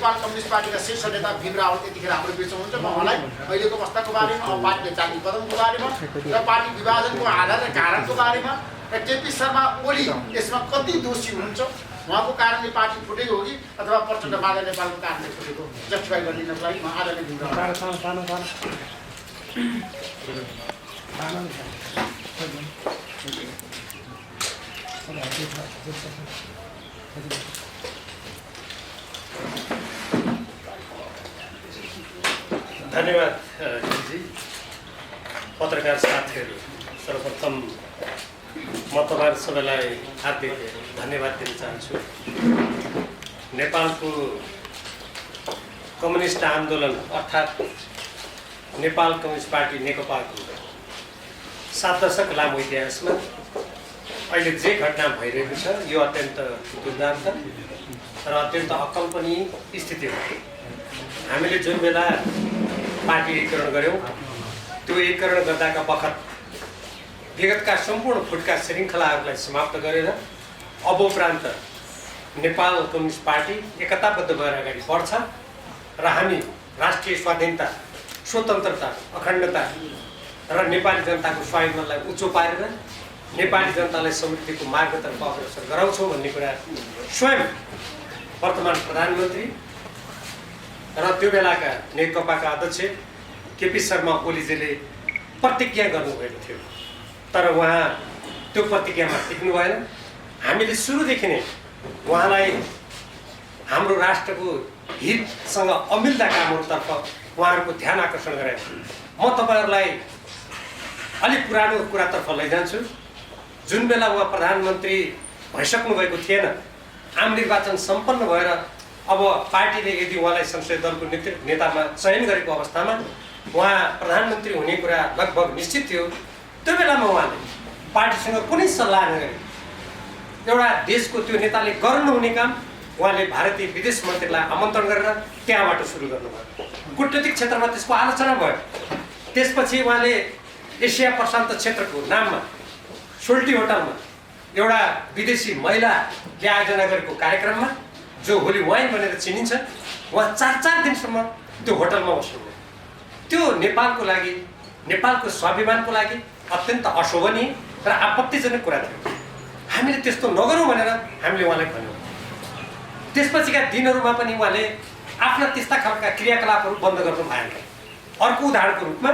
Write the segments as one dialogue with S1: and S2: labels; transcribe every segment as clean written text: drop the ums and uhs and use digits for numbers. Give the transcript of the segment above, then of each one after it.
S1: Nepal communist पार्टीका शीर्ष नेता भीम रावल त्यतिखेर हाम्रो बिचमा हुनुहुन्छ। म उहाँलाई अहिलेको अवस्थाको बारेमा, अब पार्टीले जाति कदमको बारेमा र पार्टी विभाजनको आधार र कारणको बारेमा र केपी शर्मा ओली यसमा कति दोषी हुनुहुन्छ, उहाँको कारणले पार्टी फुटेको हो कि अथवा प्रचण्ड बाजा नेपालको कारणले फुटेको जस्टिफाई गरिदिनको लागि म आजले भीम रावल
S2: धन्यवाद जी। पत्रकार साथीहरू, सर्वप्रथम म तपाईहरु सबैलाई हार्दिक धन्यवाद दिन चाहन्छु। नेपालको कम्युनिस्ट आन्दोलन अर्थात् नेपाल कम्युनिस्ट पार्टी नेकपाको 7 दशक लामो इतिहासमा अहिले जे घटना भइरहेको छ यो अत्यन्त दुर्दान्त र अत्यन्त अकल्पनीय स्थिति हो। हामीले जुन बेला पार्टी एकीकरण गर्यौं त्यो एकीकरण गर्दाका बखत विगतका सम्पूर्ण फुटका श्रृङ्खलाहरूलाई समाप्त गरेर अब उपरान्त नेपाल कम्युनिस्ट पार्टी एकताबद्ध भएर अगाडि बढ्छ र हामी राष्ट्रिय स्वाधीनता, स्वतन्त्रता, अखण्डता र नेपाली जनताको स्वाभिमानलाई उच्च पारेर नेपाली जनतालाई समृद्धिको मार्गतर्फ अग्रसर गराउँछौँ भन्ने कुरा स्वयं वर्तमान प्रधानमन्त्री र त्यो बेलाका नेकपाका अध्यक्ष केपी शर्मा ओलीजीले प्रतिज्ञा गर्नुभएको थियो। तर उहाँ त्यो प्रतिज्ञामा टिक्नु भएन। हामीले सुरुदेखि नै उहाँलाई हाम्रो राष्ट्रको हितसँग अमिल्दा कामहरूतर्फ उहाँहरूको ध्यान आकर्षण गराएको छु। म तपाईहरुलाई अलिक पुरानो कुरातर्फ लैजान्छु। जुन बेला उहाँ प्रधानमन्त्री भइसक्नु भएको थिएन, आम निर्वाचन सम्पन्न भएर अब पार्टीले यदि उहाँलाई संसदीय दलको नेतामा चयन गरेको अवस्थामा उहाँ प्रधानमन्त्री हुने कुरा लगभग निश्चित थियो। त्यो बेलामा उहाँले पार्टीसँग कुनै सल्लाह नगरी एउटा देशको त्यो नेताले गर्नु हुने काम उहाँले भारतीय विदेश मन्त्रीलाई आमन्त्रण गरेर त्यहाँबाट सुरु गर्नुभयो। कूटनीतिक क्षेत्रमा त्यसको आलोचना भयो। त्यसपछि उहाँले एसिया प्रशान्त क्षेत्रको नाममा सोल्टी होटलमा एउटा विदेशी महिलाले आयोजना गरेको कार्यक्रममा जो होली वाइन भनेर चिनिन्छ, उहाँ 4 दिनसम्म त्यो होटलमा बस्नुभयो। त्यो नेपालको लागि, नेपालको स्वाभिमानको लागि अत्यन्त अशोभनीय र आपत्तिजनक कुरा थियो। हामीले त्यस्तो नगरौँ भनेर हामीले उहाँलाई भन्यौँ। त्यसपछिका दिनहरूमा पनि उहाँले आफ्ना त्यस्ता खालका क्रियाकलापहरू बन्द गर्नु भएन। अर्को उदाहरणको रूपमा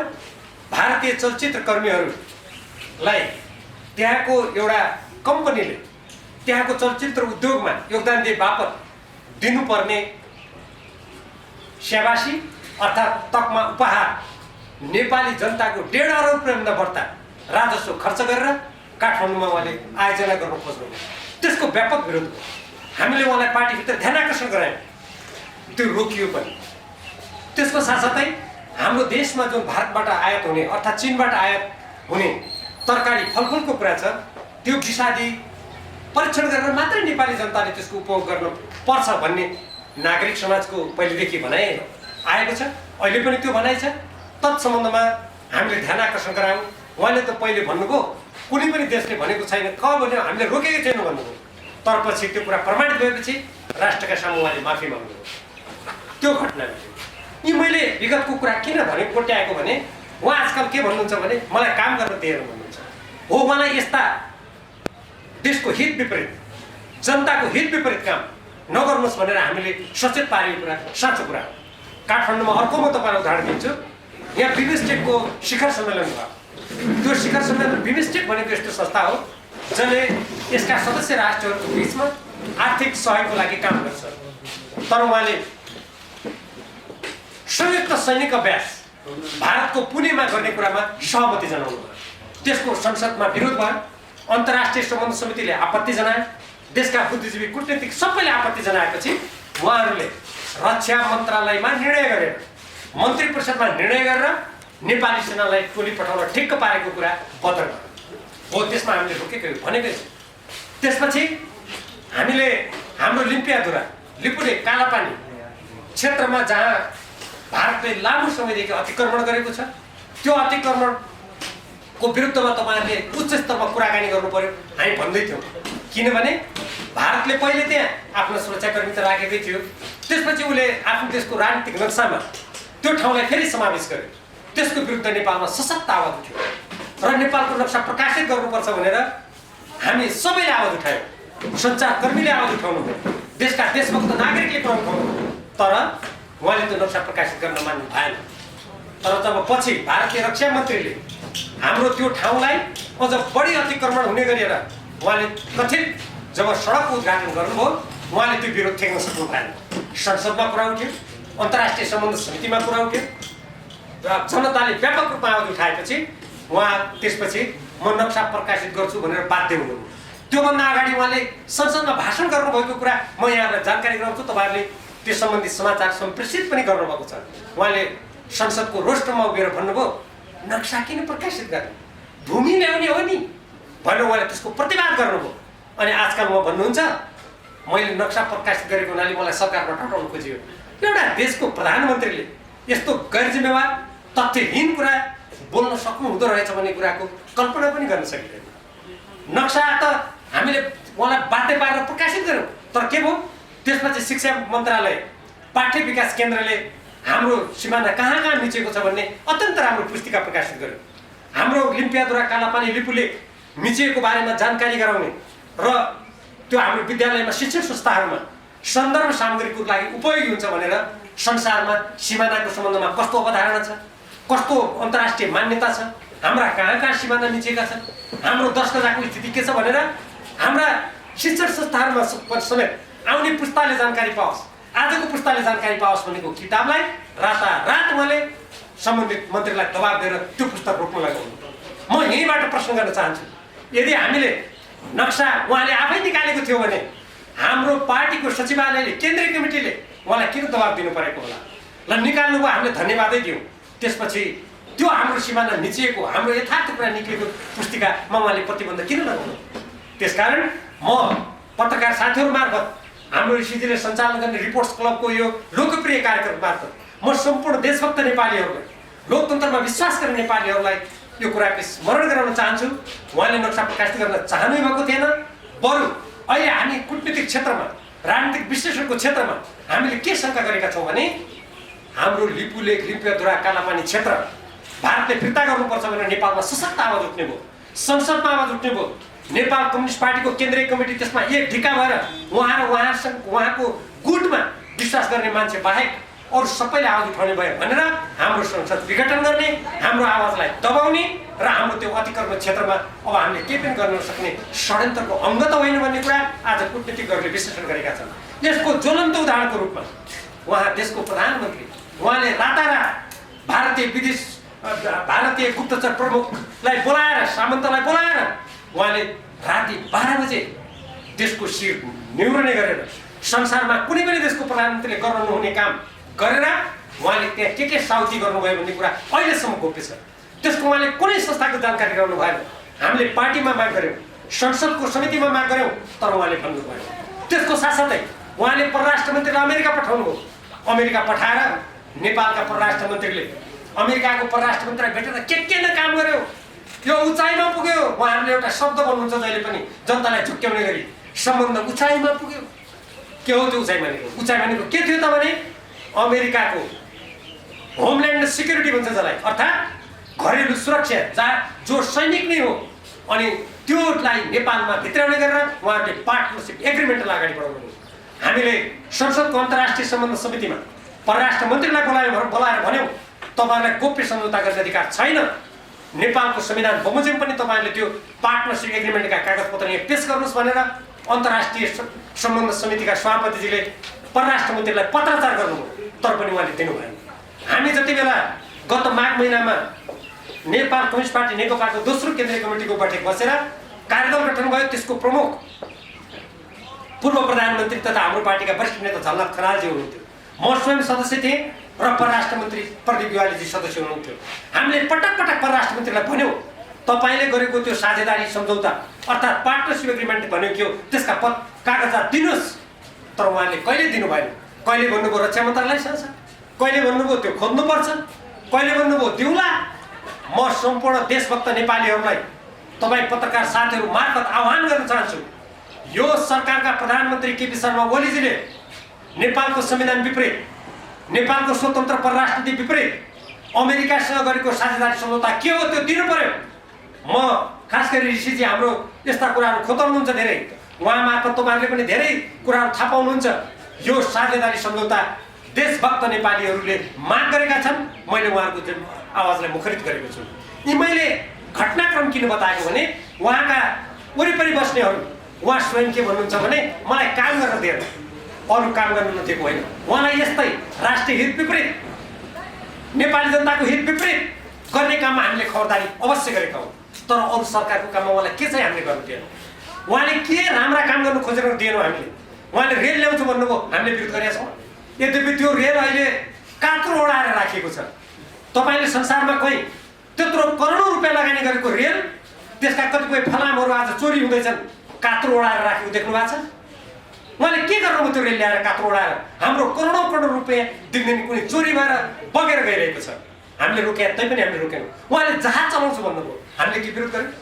S2: भारतीय चलचित्र कर्मीहरूलाई त्यहाँको एउटा कम्पनीले त्यहाँको चलचित्र उद्योगमा योगदान दिए बापत दिनुपर्ने स्याबासी अर्थात् तकमा उपहार नेपाली जनताको 1.5 अरब रुपैयाँभन्दा बढ्ता राजस्व खर्च गरेर काठमाडौँमा उहाँले आयोजना गर्न खोज्नुभयो। त्यसको व्यापक विरोध भयो। हामीले उहाँलाई पार्टीभित्र ध्यान आकर्षण गरायौँ, त्यो रोकियो पनि। त्यसको साथसाथै हाम्रो देशमा जुन भारतबाट आयात हुने अर्थात् चीनबाट आयात हुने तरकारी फलफुलको कुरा छ, त्यो विषादी परीक्षण गरेर मात्रै नेपाली जनताले त्यसको उपभोग गर्न पर्छ भन्ने नागरिक समाजको पहिलेदेखि भनाइ आएको छ। अहिले पनि त्यो भनाइ छ। तत्सम्बन्धमा हामीले ध्यान आकर्षण गरायौँ। उहाँले त पहिले भन्नुभयो कुनै पनि देशले भनेको छैन, भन्यो हामीले रोकेकै छैनौँ भन्नुभयो। तर पछि त्यो कुरा प्रमाणित भएपछि राष्ट्रका सामु उहाँले माफी माग्नुभयो। त्यो घटना घट्यो। यी मैले विगतको कुरा किन भने कोट्याएको भने उहाँ आजकल के भन्नुहुन्छ भने मलाई काम गर्न दिएर भन्नुहुन्छ। हो, मलाई यस्ता देशको हित विपरीत, जनताको हित विपरीत काम नगर्नुहोस् भनेर हामीले सचेत पारेको कुरा साँचो कुरा हो। काठमाडौँमा अर्को म तपाईँलाई उदाहरण दिन्छु। यहाँ बिमस्टेकको शिखर सम्मेलन भयो। त्यो शिखर सम्मेलन बिमस्टेक भनेको यस्तो संस्था हो जसले यसका सदस्य राष्ट्रहरूको बिचमा आर्थिक सहयोगको लागि काम गर्छ। तर उहाँले संयुक्त सैनिक अभ्यास भारतको पुणेमा गर्ने कुरामा सहमति जनाउनु भयो। त्यसको संसदमा विरोध भयो। अन्तर्राष्ट्रिय सम्बन्ध समितिले आपत्ति जनायो। देशका बुद्धिजीवी, कूटनीतिक सबैले आपत्ति जनाएपछि उहाँहरूले रक्षा मन्त्रालयमा निर्णय गरेर, मन्त्री परिषदमा निर्णय गरेर नेपाली सेनालाई टोली पठाउन ठिक्क पारेको कुरा बदर भयो। हो, त्यसमा हामीले रोकेकै भनेकै छ। त्यसपछि हामीले हाम्रो लिम्पियाधुरा, लिपुले, कालापानी क्षेत्रमा जहाँ भारतले लामो समयदेखि अतिक्रमण गरेको छ, त्यो अतिक्रमणको विरुद्धमा तपाईँहरूले उच्च स्तरमा कुराकानी गर्नु पर्यो हामी भन्दै थियौँ। किनभने भारतले पहिले त्यहाँ आफ्नो सुरक्षाकर्मी त राखेकै थियो, त्यसपछि उसले आफ्नो देशको राजनीतिक नक्सामा त्यो ठाउँलाई फेरि समावेश गर्यो। त्यसको विरुद्ध नेपालमा सशक्त आवाज उठ्यो र नेपालको नक्सा प्रकाशित गर्नुपर्छ भनेर हामी सबैले आवाज उठायौँ। सञ्चारकर्मीले आवाज उठाउनु भयो, देशका देशभक्त नागरिकले पनि उठाउनु भयो, तर उहाँले त्यो नक्सा प्रकाशित गर्न मान्नु भएन। तर जब पछि भारतीय रक्षा मन्त्रीले हाम्रो त्यो ठाउँलाई अझ बढी अतिक्रमण हुने गरेर उहाँले कथित जब सडकको उद्घाटन गर्नुभयो, उहाँले त्यो विरोध ठेक्न सक्नु भएन। संसदमा कुरा उठ्यो, अन्तर्राष्ट्रिय सम्बन्ध समितिमा कुरा उठ्यो र जनताले व्यापक रूपमा आवाज उठाएपछि उहाँ त्यसपछि म नक्सा प्रकाशित गर्छु भनेर बाध्य हुनुभयो। त्योभन्दा अगाडि उहाँले संसदमा भाषण गर्नुभएको कुरा म यहाँलाई जानकारी गराउँछु। तपाईँहरूले त्यस सम्बन्धी समाचार सम्प्रेषित पनि गर्नुभएको छ। उहाँले संसदको रोस्टरमा उभिएर भन्नुभयो, नक्सा किन प्रकाशित गर्ने, भूमि ल्याउने हो नि भनेर उहाँले त्यसको प्रतिवाद गर्नुभयो। अनि आजकल उहाँ भन्नुहुन्छ मैले नक्सा प्रकाशित गरेको हुनाले मलाई सरकारबाट हटाउनु खोजियो। एउटा देशको प्रधानमन्त्रीले यस्तो गैर जिम्मेवार तथ्यहीन कुरा बोल्न सक्नु हुँदो रहेछ भन्ने कुराको कल्पना पनि गर्न सकिँदैन। नक्सा त हामीले उहाँलाई बाध्य पारेर प्रकाशित गर्यौँ, तर के भयो त्यसपछि शिक्षा मन्त्रालय पाठ्य विकास केन्द्रले हाम्रो सिमाना कहाँ कहाँ मिचेको छ भन्ने अत्यन्त राम्रो पुस्तिका प्रकाशित गर्यो। हाम्रो लिम्पियाद्वारा कालापानी लिपुले मिचिएको बारेमा जानकारी गराउने र त्यो हाम्रो विद्यालयमा शिक्षण संस्थाहरूमा सन्दर्भ सामग्रीको लागि उपयोगी हुन्छ भनेर संसारमा सिमानाको सम्बन्धमा कस्तो अवधारणा छ, कस्तो अन्तर्राष्ट्रिय मान्यता छ, हाम्रा कहाँ कहाँ सिमाना मिचेका छन्, हाम्रो 10 गजाको स्थिति के छ भनेर हाम्रा शिक्षण संस्थाहरूमा समेत आउने पुस्ताले जानकारी पाओस्, आजको पुस्ताले जानकारी पाओस् भनेको किताबलाई रातारात उहाँले सम्बन्धित मन्त्रीलाई दबाब दिएर त्यो पुस्तक रोक्न लगाउनु। म यहीँबाट प्रश्न गर्न चाहन्छु, यदि हामीले नक्सा उहाँले आफै निकालेको थियो भने हाम्रो पार्टीको सचिवालयले केन्द्रीय कमिटीले उहाँलाई किन दबाब दिनु परेको होला? ल निकाल्नु भयो, हामीले धन्यवादै दियौँ। त्यसपछि त्यो हाम्रो सिमाना मिचिएको हाम्रो यथार्थ कुरा निक्लेको पुस्तिकामा उहाँले प्रतिबन्ध किन लगाउनु? त्यसकारण म पत्रकार साथीहरू मार्फत हाम्रो ऋषिजीले सञ्चालन गर्ने रिपोर्ट्स क्लबको यो लोकप्रिय कार्यक्रम मार्फत म सम्पूर्ण देशभक्त नेपालीहरूलाई, लोकतन्त्रमा विश्वास गर्ने नेपालीहरूलाई यो कुराको स्मरण गराउन चाहन्छु। उहाँले नक्सा प्रकाशित गर्न चाहनु भएको थिएन, बरु अहिले हामी कूटनीतिक क्षेत्रमा, राजनीतिक विश्लेषणको क्षेत्रमा हामीले के शङ्का गरेका छौँ भने हाम्रो लिपुलेक लिम्पियाद्वारा कालापानी क्षेत्र भारतले फिर्ता गर्नुपर्छ भनेर नेपालमा सशक्त आवाज उठ्ने भयो, संसदमा आवाज उठ्ने भयो। नेपाल कम्युनिस्ट पार्टीको केन्द्रीय कमिटी त्यसमा एक ढिक्का भएर उहाँको गुटमा विश्वास गर्ने मान्छे बाहेक अरू सबैले आवाज उठाउने भयो भनेर हाम्रो संसद विघटन गर्ने, हाम्रो आवाजलाई दबाउने र हाम्रो त्यो अतिक्रमण क्षेत्रमा अब हामीले केही पनि गर्न नसक्ने षड्यन्त्रको अङ्ग त होइन भन्ने कुरा आज कूटनीतिज्ञहरूले विश्लेषण गरेका छन्। यसको ज्वलन्त उदाहरणको रूपमा उहाँ देशको प्रधानमन्त्री, उहाँले रातारात भारतीय गुप्तचर प्रमुखलाई बोलाएर, सामन्तलाई बोलाएर उहाँले राति 12 बजे देशको शिर निहुर्ने गरेर संसारमा कुनै पनि देशको प्रधानमन्त्रीले गर्न नहुने काम गरेर उहाँले त्यहाँ के साउती गर्नुभयो भन्ने कुरा अहिलेसम्म गोप्य छ। त्यसको उहाँले कुनै संस्थाको जानकारी गराउनु भएन। हामीले पार्टीमा माग गऱ्यौँ, संसदको समितिमा माग गऱ्यौँ, तर उहाँले भन्नु भएन। त्यसको साथसाथै उहाँले परराष्ट्र मन्त्रीलाई अमेरिका पठाउनु भयो। अमेरिका पठाएर नेपालका परराष्ट्र मन्त्रीले अमेरिकाको परराष्ट्र मन्त्रीलाई भेटेर के न काम गर्यो, यो उचाइमा पुग्यो। उहाँहरूले एउटा शब्द भन्नुहुन्छ जहिले पनि जनतालाई झुक्क्याउने गरी, सम्बन्ध उचाइमा पुग्यो। के हो त्यो उचाइ भनेको? उचाइ भनेको के थियो त भने अमेरिकाको होमल्यान्ड सिक्युरिटी भन्छ जसलाई, अर्थात् घरेलु सुरक्षा, जहाँ जो सैनिक नै हो, अनि त्योलाई नेपालमा भित्राउने गरेर उहाँहरूले पार्टनरसिप एग्रिमेन्टलाई अगाडि बढाउनु। हामीले संसदको अन्तर्राष्ट्रिय सम्बन्ध समितिमा परराष्ट्र मन्त्रीलाई बोलाएर भन्यौँ तपाईँहरूलाई गोप्य सम्झौता गर्ने अधिकार छैन, नेपालको संविधान बमोजिम पनि तपाईँहरूले त्यो पार्टनरसिप एग्रिमेन्टका कागजपत्र यहाँ पेश गर्नुहोस् भनेर अन्तर्राष्ट्रिय सम्बन्ध समितिका सभापतिजीले परराष्ट्र मन्त्रीलाई पत्राचार गर्नुभयो, तर पनि उहाँले दिनु भएन। हामी जति बेला गत माघ महिनामा नेपाल कम्युनिस्ट पार्टी नेकपाको दोस्रो केन्द्रीय कमिटीको बैठक बसेर कार्यदल गठन भयो, त्यसको प्रमुख पूर्व प्रधानमन्त्री तथा हाम्रो पार्टीका वरिष्ठ नेता झलनाथ खनालजी हुनुहुन्थ्यो, म स्वयं सदस्य थिएँ र परराष्ट्र मन्त्री प्रदीप युवालीजी सदस्य हुनुहुन्थ्यो। हामीले पटक पटक परराष्ट्र मन्त्रीलाई भन्यौँ तपाईँले गरेको त्यो साझेदारी सम्झौता अर्थात् पार्टनरसिप एग्रिमेन्ट भनेको थियो, त्यसका कागजात दिनुहोस्, तर उहाँले कहिले दिनु भएन। कहिले भन्नुभयो रक्षा मन्त्रालयसँग छ, कहिले भन्नुभयो त्यो खोज्नुपर्छ, कहिले भन्नुभयो दिउला। म सम्पूर्ण देशभक्त नेपालीहरूलाई, तपाईँ पत्रकार साथीहरू मार्फत आह्वान गर्न चाहन्छु, यो सरकारका प्रधानमन्त्री केपी शर्मा ओलीजीले नेपालको संविधान विपरीत, नेपालको स्वतन्त्र परराष्ट्र नीति विपरीत अमेरिकासँग गरेको साझेदारी सम्झौता के हो त्यो दिनु पर्यो। म खास गरी ऋषिजी हाम्रो यस्ता कुराहरू खोतल्नुहुन्छ धेरै, उहाँ मार्फत तपाईँहरूले पनि धेरै कुराहरू थाहा पाउनुहुन्छ। यो साझेदारी सम्झौता देशभक्त नेपालीहरूले माग गरेका छन्। मैले उहाँहरूको आवाजलाई मुखरित गरेको छु। यी मैले घटनाक्रम किन बताएको भने उहाँका वरिपरि बस्नेहरू उहाँ स्वयं के भन्नुहुन्छ भने मलाई काम गर्न दिएर अरू काम गर्न नदिएको होइन। उहाँलाई यस्तै राष्ट्रिय हित विपरीत, नेपाली जनताको हित विपरीत गर्ने काममा हामीले खबरदारी अवश्य गरेका हौँ। तर अरू सरकारको काममा उहाँलाई के चाहिँ हामीले गर्नु दिएनौँ। उहाँले के राम्रा काम गर्नु खोजेर दिएनौँ हामीले। उहाँले रेल ल्याउँछु भन्नुभयो, हामीले विरोध गरेका छौँ। यद्यपि त्यो रेल अहिले कात्रो ओढाएर राखिएको छ। तपाईँले संसारमा कहीँ त्यत्रो करोडौँ रुपियाँ लगानी गरेको रेल, त्यसका कतिपय फलामहरू आज चोरी हुँदैछन्, कात्रो ओढाएर राखेको देख्नु भएको छ। उहाँले के गर्नुभयो त्यो रेल ल्याएर कात्रो ओढाएर? हाम्रो करोडौँ करोड रुपियाँ दिनदिन कुनै चोरी भएर बगेर गइरहेको छ। हामीले रोके तैपनि हामीले रोकेनौँ। उहाँले जहाज चलाउँछु भन्नुभयो, हामीले के विरोध गर्यौँ?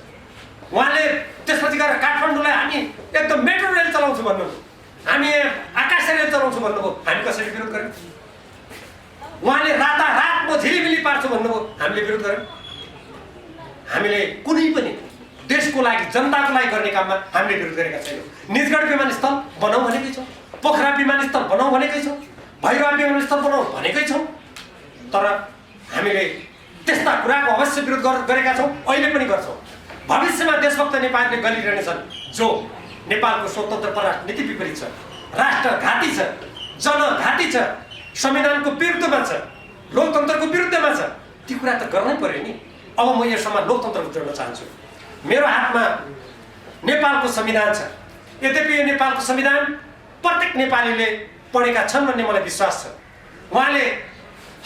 S2: उहाँले त्यसपछि गएर काठमाडौँलाई हामी एकदम मेट्रो रेल चलाउँछु भन्नुभयो, हामी आकाशे रेल चलाउँछु भन्नुभयो, हामी कसरी विरोध गर्यौँ? उहाँले रातारात म झिलिमिली पार्छु भन्नुभयो, हामीले विरोध गर्यौँ। हामीले कुनै पनि देशको लागि जनताको लागि गर्ने काममा हामीले विरोध गरेका छैनौँ। निजगढ विमानस्थल बनाऊ भनेकै छौँ, पोखरा विमानस्थल बनाऊ भनेकै छौँ, भैरवा विमानस्थल बनाऊ भनेकै छौँ। तर हामीले त्यस्ता कुराको अवश्य विरोध गरेका छौँ, अहिले पनि गर्छौँ। भविष्यमा देशभक्त नेपालीले गरिरहनेछन् जो नेपालको स्वतन्त्र परराष्ट्र नीति विपरीत छ, राष्ट्रघाती छ, जनघाती छ, संविधानको विरुद्धमा छ, लोकतन्त्रको विरुद्धमा छ। ती कुरा त गर्नै पर्यो नि। अब म यसमा लोकतन्त्रको जोड्न चाहन्छु। मेरो हातमा नेपालको संविधान छ। यद्यपि यो नेपालको संविधान प्रत्येक नेपालीले पढेका छन् भन्ने मलाई विश्वास छ। उहाँले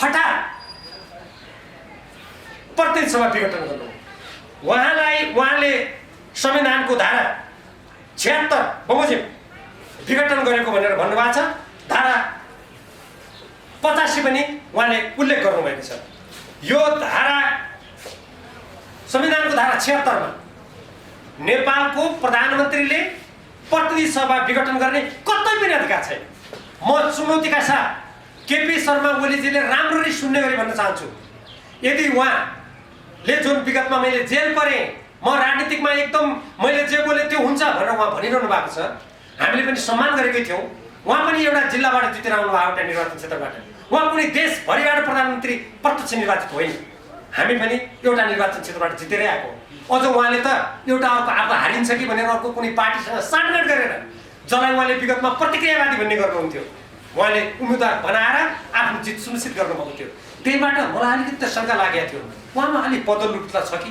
S2: हठात प्रतिनिधि सभा विघटन गर्नु, उहाँले संविधानको धारा 76 बमोजिम विघटन गरेको भनेर भन्नुभएको छ। धारा 85 पनि उहाँले उल्लेख गर्नुभएको छ। यो धारा संविधानको धारा 76 मा नेपालको प्रधानमन्त्रीले प्रतिनिधि सभा विघटन गर्ने कतै पनि अधिकार छैन। म चुनौतीका साथ केपी शर्मा ओलीजीले राम्ररी सुन्ने गरी भन्न चाहन्छु, यदि उहाँले जुन विगतमा मैले जेल परेँ, म राजनीतिकमा एकदम मैले जे बोले त्यो हुन्छ भनेर उहाँ भनिरहनु भएको छ, हामीले पनि सम्मान गरेकै थियौँ। उहाँ पनि एउटा जिल्लाबाट जितेर आउनु भएको, एउटा निर्वाचन क्षेत्रबाट। उहाँ कुनै देशभरिबाट प्रधानमन्त्री प्रत्यक्ष निर्वाचित होइन, हामी पनि एउटा निर्वाचन क्षेत्रबाट जितेरै आएको। अझ उहाँले त एउटा अर्को आफू हारिन्छ कि भनेर अर्को कुनै पार्टीसँग साँठगाँठ गरेर जसलाई उहाँले विगतमा प्रतिक्रियावादी भन्ने गर्नुहुन्थ्यो, उहाँले उम्मेदवार बनाएर आफ्नो जित सुनिश्चित गर्नुभएको थियो। त्यहीबाट मलाई अलिकति त शङ्का लागेको थियो, उहाँमा अलिक पदोन्नति छ कि?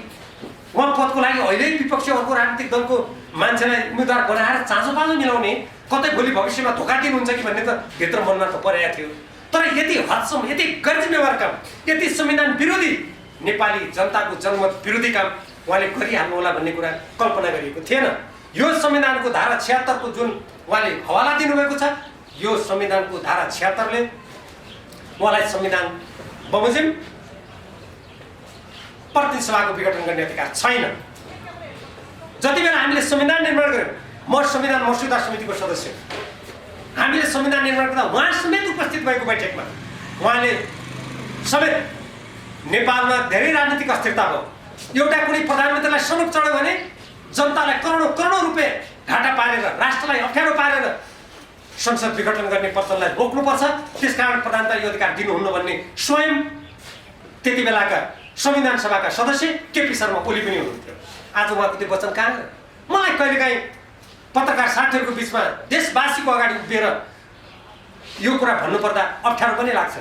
S2: उहाँ पदको लागि अहिले विपक्षी अर्को राजनीतिक दलको मान्छेलाई उम्मेदवार बनाएर चाँचोपाँचो मिलाउने, कतै भोलि भविष्यमा धोका दिनुहुन्छ कि भन्ने त भित्र मनमा त परेको थियो। तर यति हदसम्म, यति गैरजिम्मेवार काम, यति संविधान विरोधी, नेपाली जनताको जनमत विरोधी काम उहाँले गरिहाल्नु होला भन्ने कुरा कल्पना गरिएको थिएन। यो संविधानको धारा 76 को जुन उहाँले हवाला दिनुभएको छ, यो संविधानको धारा 76 ले उहाँलाई संविधान बमोजिम प्रतिनिधि सभाको विघटन गर्ने अधिकार छैन। जति बेला हामीले संविधान निर्माण गर्यौँ, म संविधान मस्यौदा समितिको सदस्य, हामीले संविधान निर्माण गर्दा उहाँ समेत उपस्थित भएको बैठकमा उहाँले समेत नेपालमा धेरै राजनीतिक अस्थिरता भयो। एउटा कुनै प्रधानमन्त्रीलाई सनक चढ्यो भने जनतालाई करोडौँ रुपियाँ घाटा पारेर, राष्ट्रलाई अप्ठ्यारो पारेर संसद विघटन गर्ने प्रचलनलाई रोक्नुपर्छ। त्यसकारण प्रधानमन्त्री यो अधिकार दिनुहुन्न भन्ने स्वयं त्यति बेलाका संविधान सभाका सदस्य केपी शर्मा ओली पनि हुनुहुन्थ्यो। आज उहाँको त्यो वचन कहाँ? मलाई कहिलेकाहीँ पत्रकार साथीहरूको बिचमा देशवासीको अगाडि उभिएर यो कुरा भन्नुपर्दा अप्ठ्यारो पनि लाग्छ।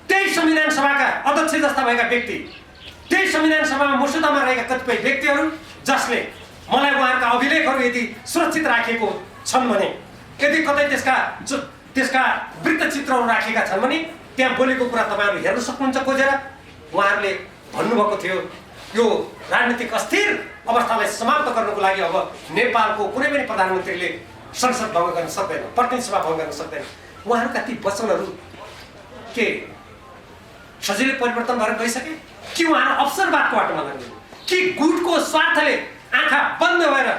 S2: त्यही संविधान सभाका अध्यक्ष जस्ता भएका व्यक्ति, त्यही संविधान सभामा मस्यौदामा रहेका कतिपय व्यक्तिहरू जसले मलाई उहाँहरूका अभिलेखहरू यदि सुरक्षित राखिएको छन् भने, यदि कतै त्यसका वृत्तचित्रहरू राखेका छन् भने त्यहाँ बोलेको कुरा तपाईँहरू हेर्न सक्नुहुन्छ खोजेर। उहाँहरूले भन्नुभएको थियो यो राजनीतिक अस्थिर अवस्थालाई समाप्त गर्नको लागि अब नेपालको कुनै पनि प्रधानमन्त्रीले संसद भङ्ग गर्न सक्दैन, प्रतिनिधि सभा भङ्ग गर्न सक्दैन। उहाँहरूका ती वचनहरू के सजिलै परिवर्तन भएर गइसके कि उहाँहरू अवसरवादको बाटोमा लाग्नु कि गुटको स्वार्थले आँखा बन्द भएर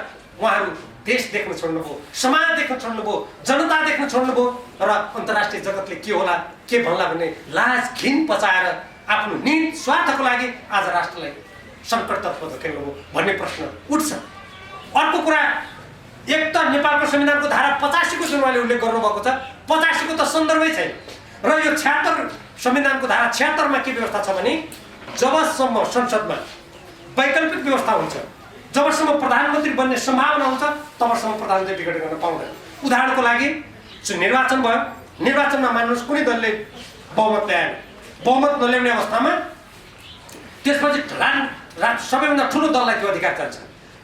S2: उहाँहरू देश देख्न छोड्नुभयो, समाज देख्न छोड्नुभयो, जनता देख्न छोड्नुभयो र अन्तर्राष्ट्रिय जगतले के होला के भन्ला भन्ने लाज घिन पचाएर आफ्नो निहित स्वार्थको लागि आज राष्ट्रलाई सङ्कटतर्फ धकेल्नुभयो भन्ने प्रश्न उठ्छ। अर्को कुरा, एक त नेपालको संविधानको धारा 85 को जुन उहाँले उल्लेख गर्नुभएको छ, 85 को त सन्दर्भै छैन र यो 76 संविधानको धारा 76 मा के व्यवस्था छ भने जबसम्म संसदमा वैकल्पिक व्यवस्था हुन्छ, जबसम्म प्रधानमन्त्री बन्ने सम्भावना हुन्छ, तबसम्म प्रधानमन्त्री विघटन गर्न पाउँदैन। उदाहरणको लागि निर्वाचन भयो, निर्वाचनमा मान्नुहोस् कुनै दलले बहुमत ल्याएन, बहुमत नल्याउने अवस्थामा त्यसपछि सबैभन्दा ठुलो दललाई त्यो अधिकार जान्छ।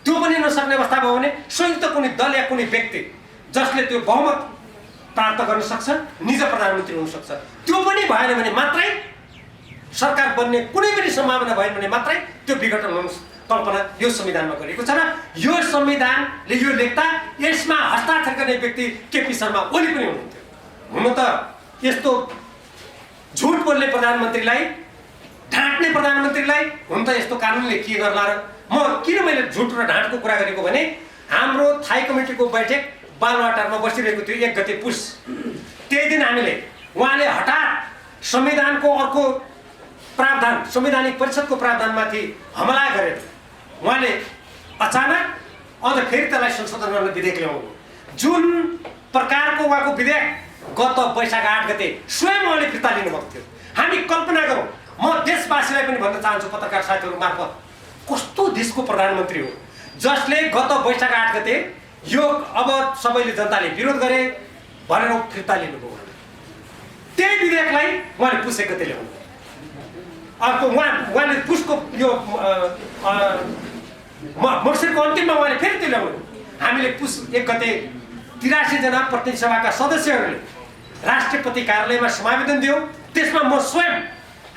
S2: त्यो पनि नसक्ने अवस्था भयो भने संयुक्त कुनै दल या कुनै व्यक्ति जसले त्यो बहुमत प्राप्त गर्न सक्छ निज प्रधानमन्त्री हुन सक्छ। त्यो पनि भएन भने मात्रै सरकार बन्ने कुनै पनि सम्भावना भएन भने मात्रै त्यो विघटन हुन कल्पना यो संविधानमा गरिएको छ र यो संविधानले यो लेख्दा यसमा हस्ताक्षर गर्ने व्यक्ति केपी शर्मा ओली पनि हुनुहुन्थ्यो। हुन त यस्तो झुट बोल्ने प्रधानमन्त्रीलाई, ढाँट्ने प्रधानमन्त्रीलाई हुन त यस्तो कानुनले के गर्ला र किन मैले झुट र ढाँटको कुरा गरेको भने हाम्रो थाई कमिटीको बैठक बालुवाटारमा बसिरहेको थियो 1 गते पुस। त्यही दिन हामीले उहाँले हठात संविधानको अर्को प्रावधान, संवैधानिक परिषदको प्रावधानमाथि हमला गरेर उहाँले अचानक अझ फेरि त्यसलाई संशोधन गर्न विधेयक ल्याउनु। जुन प्रकारको उहाँको विधेयक गत वैशाख 8 गते स्वयं उहाँले फिर्ता लिनुभएको थियो। हामी कल्पना गरौँ, म देशवासीलाई पनि भन्न चाहन्छु पत्रकार साथीहरू मार्फत, कस्तो देशको प्रधानमन्त्री हो जसले गत वैशाख 8 गते यो अब सबैले जनताले विरोध गरे भनेर फिर्ता लिनुभयो। त्यही विधेयकलाई उहाँले पुस 1 गते ल्याउनु। अर्को उहाँले पुसको यो मक्सिरको अन्तिममा उहाँले फेरि त्यो ल्याउनु। हामीले पुस 1 गते 83 जना प्रतिनिधि सभाका सदस्यहरूले राष्ट्रपति कार्यालयमा समावेदन दियौँ। त्यसमा म स्वयं,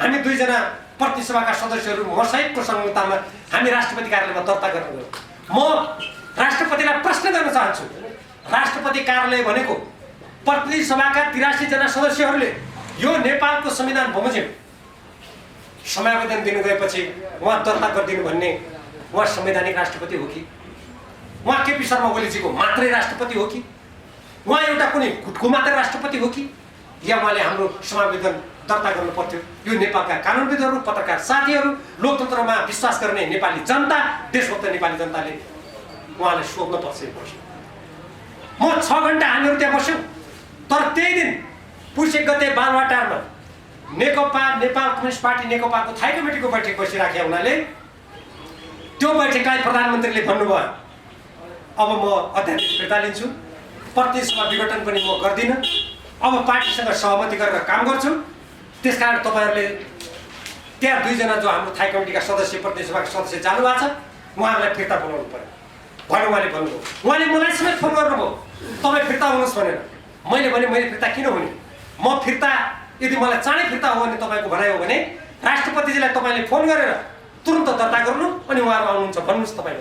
S2: हामी 2 जना प्रतिनिधि सभाका सदस्यहरू मसहितको संहितामा हामी राष्ट्रपति कार्यालयमा दर्ता गर्न गयौँ। म राष्ट्रपतिलाई प्रश्न गर्न चाहन्छु, राष्ट्रपति कार्यालय भनेको प्रतिनिधि सभाका 83 जना सदस्यहरूले यो नेपालको संविधान बमोजिम समावेदन दिनु गएपछि उहाँ दर्ता गरिदिनु भन्ने उहाँ संवैधानिक राष्ट्रपति हो कि? उहाँ केपी शर्मा ओलीजीको मात्रै राष्ट्रपति हो कि? उहाँ एउटा कुनै गुटको मात्रै राष्ट्रपति हो कि? या उहाँले हाम्रो समावेदन दर्ता गर्नु पर्थ्यो? यो नेपालका कानुनविदहरू, पत्रकार साथीहरू, लोकतन्त्रमा विश्वास गर्ने नेपाली जनता, देशभक्त नेपाली जनताले उहाँलाई सोध्न पर्छ। म 6 घण्टा हामीहरू त्यहाँ बस्यौँ। तर त्यही दिन पुस 1 गते बालुवाटारमा नेकपा, नेपाल कम्युनिस्ट पार्टी नेकपाको थाई कमिटीको बैठक बसिराखे हुनाले त्यो बैठकलाई प्रधानमन्त्रीले भन्नुभयो, अब म अध्यादेश फिर्ता लिन्छु, प्रतिनिधि सभा विघटन पनि म गर्दिनँ, अब पार्टीसँग सहमति गरेर काम गर्छु। त्यसकारण तपाईँहरूले त्यहाँ 2 जना जो हाम्रो थाई कमिटीका सदस्य, प्रतिनिधि सभाका सदस्य जानुभएको छ, उहाँहरूलाई फिर्ता बोलाउनु पर्यो भनेर उहाँले भन्नुभयो। उहाँले मलाई समेत फोन गर्नुभयो, तपाईँ फिर्ता हुनुहोस् भनेर। मैले भने मैले फिर्ता किन हुने? म फिर्ता यदि मलाई चाँडै फिर्ता हो भने तपाईँको भनाइ हो भने राष्ट्रपतिजीलाई तपाईँले फोन गरेर तुरन्त दर्ता गर्नु अनि उहाँहरू आउनुहुन्छ भन्नुहोस् तपाईँ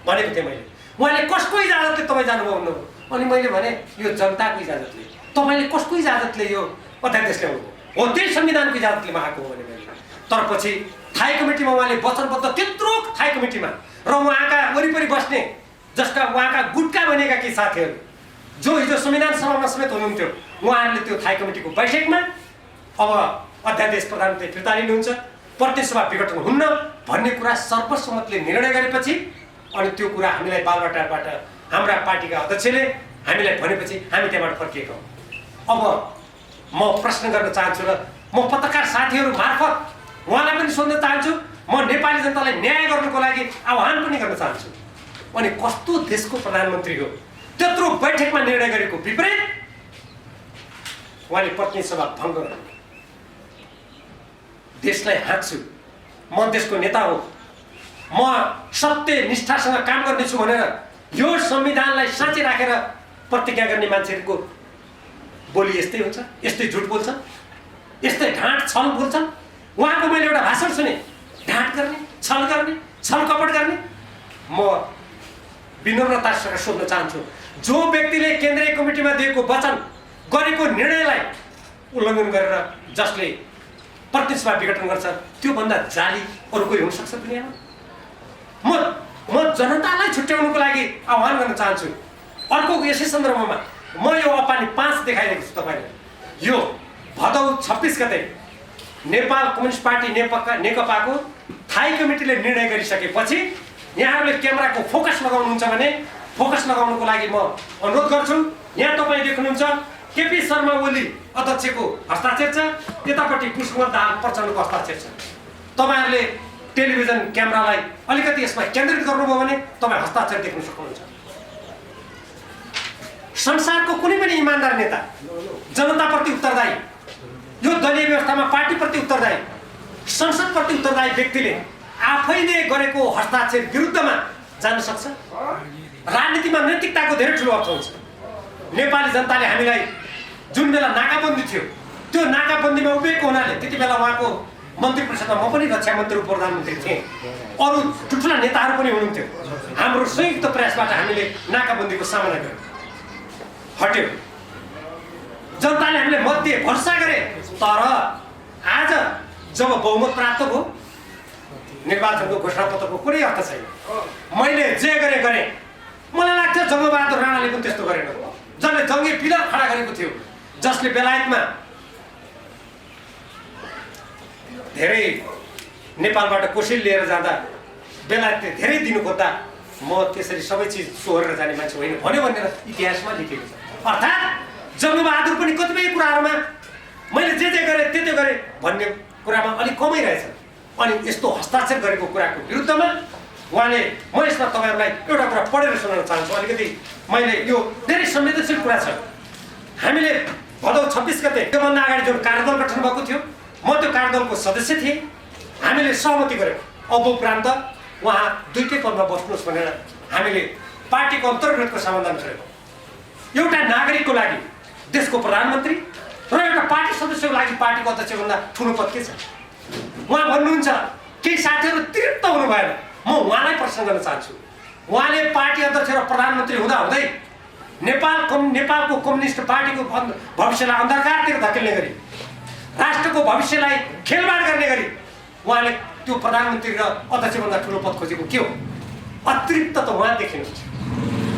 S2: भनेको थिएँ मैले। उहाँले कसको इजाजतले तपाईँ जानुभयो भन्नुभयो। अनि मैले भने यो जनताको इजाजतले। तपाईँले कसको इजाजतले यो अध्यादेश ल्याउनुभयो? हो त्यही संविधानको इजाजतले आएको हो भने मैले। तर पछि थाई कमिटीमा उहाँले वचनबद्ध, त्यत्रो थाई कमिटीमा र उहाँका वरिपरि बस्ने जसका उहाँका गुटका बनेका केही साथीहरू जो हिजो संविधान सभामा समेत हुनुहुन्थ्यो, उहाँहरूले त्यो थाई कमिटीको बैठकमा अब अध्यादेश प्रधानमन्त्री फिर्ता लिनुहुन्छ, प्रतिनिधि सभा विघटन हुन्न भन्ने कुरा सर्वसम्मतले निर्णय गरेपछि अनि त्यो कुरा हामीलाई बालुवाटारबाट हाम्रा पार्टीका अध्यक्षले हामीलाई भनेपछि हामी त्यहाँबाट फर्किएका हौँ। अब म प्रश्न गर्न चाहन्छु र म पत्रकार साथीहरू मार्फत उहाँलाई पनि सोध्न चाहन्छु, म नेपाली जनतालाई न्याय गर्नुको लागि आह्वान पनि गर्न चाहन्छु। अनि कस्तो देशको प्रधानमन्त्री हो त्यत्रो बैठकमा निर्णय गरेको विपरीत उहाँले प्रतिनिधि सभा भङ्ग गर्नु। देशलाई हाँक्छु, म देशको नेता हो, म सत्य निष्ठासँग काम गर्नेछु भनेर यो संविधानलाई साँच्चै राखेर प्रतिज्ञा गर्ने मान्छेहरूको बोली यस्तै हुन्छ, यस्तै झुट बोल्छन्, यस्तै ढाँट छल बोल्छन्। उहाँको मैले एउटा भाषण सुने, ढाँट गर्ने, छल गर्ने, छल कपट गर्ने। म विनम्रतासँग सोध्न चाहन्छु, जो व्यक्तिले केन्द्रीय कमिटीमा दिएको वचन गरेको निर्णयलाई उल्लङ्घन गरेर जसले प्रतिनिधि सभा विघटन गर्छ, त्यो भन्दा जाली अरू कोही हुन सक्छ दुनियाँमा? म म जनतालाई छुट्याउनुको लागि आह्वान गर्न चाहन्छु। अर्को यसै सन्दर्भमा म यो अपानी 5 देखाइरहेको छु तपाईँलाई। यो भदौ 26 गते नेपाल कम्युनिस्ट पार्टी नेकपाको स्थायी कमिटीले निर्णय गरिसकेपछि यहाँहरूले क्यामेराको फोकस लगाउनुहुन्छ भने फोकस लगाउनुको लागि म अनुरोध गर्छु। यहाँ तपाईँ देख्नुहुन्छ केपी शर्मा ओली अध्यक्षको हस्ताक्षर छ, यतापट्टि पुष्पकमल दाहाल प्रचण्डको हस्ताक्षर छ। तपाईँहरूले टेलिभिजन क्यामेरालाई अलिकति यसमा केन्द्रित गर्नुभयो भने तपाईँ हस्ताक्षर देख्न सक्नुहुन्छ। संसारको कुनै पनि इमान्दार नेता, जनताप्रति उत्तरदायी, यो दलीय व्यवस्थामा पार्टीप्रति उत्तरदायी, संसदप्रति उत्तरदायी व्यक्तिले आफैले गरेको हस्ताक्षर विरुद्धमा जान सक्छ? राजनीतिमा नैतिकताको धेरै ठुलो अर्थ हुन्छ। नेपाली जनताले हामीलाई जुन बेला नाकाबन्दी थियो त्यो नाकाबन्दीमा उभिएको हुनाले त्यति बेला उहाँको मन्त्री परिषदमा म पनि रक्षा मन्त्री उप प्रधानमन्त्री थिएँ, अरू ठुल्ठुला नेताहरू पनि हुनुहुन्थ्यो। हाम्रो संयुक्त प्रयासबाट हामीले नाकाबन्दीको सामना गर्यौँ, हट्यो। जनताले हामीलाई मत दिए, भरोसा गरे। तर आज जब बहुमत प्राप्त भयो निर्वाचनको घोषणापत्रको कुनै अर्थ छैन। मैले जे गरेँ मलाई लाग्छ जङ्गबहादुर राणाले पनि त्यस्तो गरेन। जसले जङ्गे पिलर खडा गरेको थियो, जसले बेलायतमा धेरै नेपालबाट कोसिल लिएर जाँदा बेलायतले धेरै दिनु खोज्दा म त्यसरी सबै चिज सोहोरेर जाने मान्छे होइन भन्यो भनेर इतिहासमा लेखेको छ। अर्थात् जङ्गबहादुर पनि कतिपय कुराहरूमा मैले जे गरेँ भन्ने कुरामा अलिक कमै रहेछ। अनि यस्तो हस्ताक्षर गरेको कुराको विरुद्धमा उहाँले, म यसमा तपाईँहरूलाई एउटा कुरा पढेर सुनाउन चाहन्छु। अलिकति मैले यो धेरै संवेदनशील कुरा छ। हामीले भदौ 26 गते त्योभन्दा अगाडि जुन कार्यदल गठन भएको थियो, म त्यो कार्यदलको सदस्य थिएँ। हामीले सहमति गऱ्यौँ अब उपरान्त उहाँ दुईटै पदमा बस्नुहोस् भनेर हामीले पार्टीको अन्तर्गतको समाधान गऱ्यौँ। एउटा नागरिकको लागि देशको प्रधानमन्त्री र एउटा पार्टी सदस्यको लागि पार्टीको अध्यक्षभन्दा ठुलो पद के छ? उहाँ भन्नुहुन्छ, केही साथीहरू तृप्त हुनु भएन, म उहाँलाई प्रश्न गर्न चाहन्छु। उहाँले पार्टी अध्यक्ष र प्रधानमन्त्री हुँदाहुँदै नेपालको कम्युनिस्ट पार्टीको भविष्यलाई अन्धकारतिर धकेल्ने गरी, राष्ट्रको भविष्यलाई खेलबाड गर्ने गरी उहाँले त्यो प्रधानमन्त्री र अध्यक्षभन्दा ठुलो पद खोजेको के हो? अतृप्त त उहाँ देखिनुहुन्छ।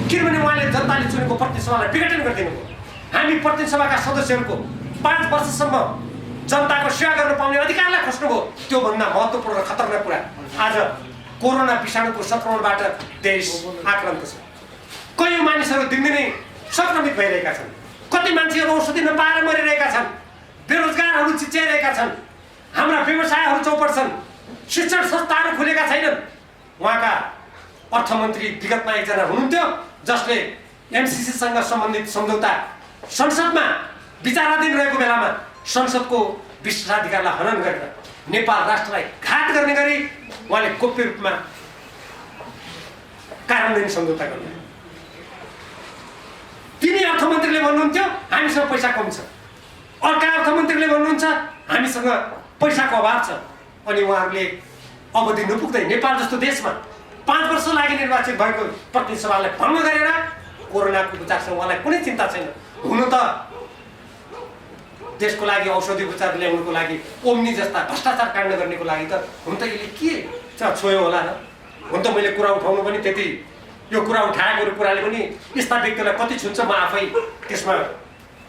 S2: किनभने उहाँले जनताले चुनेको प्रतिनिधि सभालाई विघटन गरिदिनु भयो। हामी प्रतिनिधि सभाका सदस्यहरूको 5 वर्षसम्म जनताको सेवा गर्न पाउने अधिकारलाई खोज्नुभयो। त्योभन्दा महत्त्वपूर्ण र खतरनाक कुरा, आज कोरोना विषाणुको संक्रमणबाट देश आक्रान्त छ। कयौँ मानिसहरू दिनदिनै संक्रमित भइरहेका छन्। कति मान्छेहरू औषधि नपाएर मरिरहेका छन्। बेरोजगारहरू चिच्याइरहेका छन्। हाम्रा व्यवसायहरू चौपट छन्। शिक्षण संस्थाहरू खुलेका छैनन्। उहाँका अर्थमन्त्री विगतमा एकजना हुनुहुन्थ्यो जसले एमसिसीसँग सम्बन्धित सम्झौता संसदमा विचाराधीन रहेको बेलामा संसदको विशेषाधिकारलाई हनन गरेर नेपाल राष्ट्रलाई घात गर्ने गरी उहाँले गोप्य रूपमा कार्यान्वयन सम्झौता गर्नु। तिनी अर्थमन्त्रीले भन्नुहुन्थ्यो हामीसँग पैसा कम छ, अर्का अर्थमन्त्रीले भन्नुहुन्छ हामीसँग पैसाको अभाव छ। अनि उहाँहरूले अवधि नपुग्दै नेपाल जस्तो देशमा 5 वर्ष लागि निर्वाचित भएको प्रतिनिधि सभालाई भङ्ग गरेर कोरोनाको उपचारसँग उहाँलाई कुनै चिन्ता छैन। हुनु त देशको लागि औषधि उपचार ल्याउनुको लागि ओम्नी जस्ता भ्रष्टाचार काण्ड गर्नेको लागि त हुन त यसले के छोयो होला र? हुन त मैले कुरा उठाउनु पनि त्यति, यो कुरा उठाएको कुराले पनि यस्ता व्यक्तिलाई कति छुन्छ म आफै त्यसमा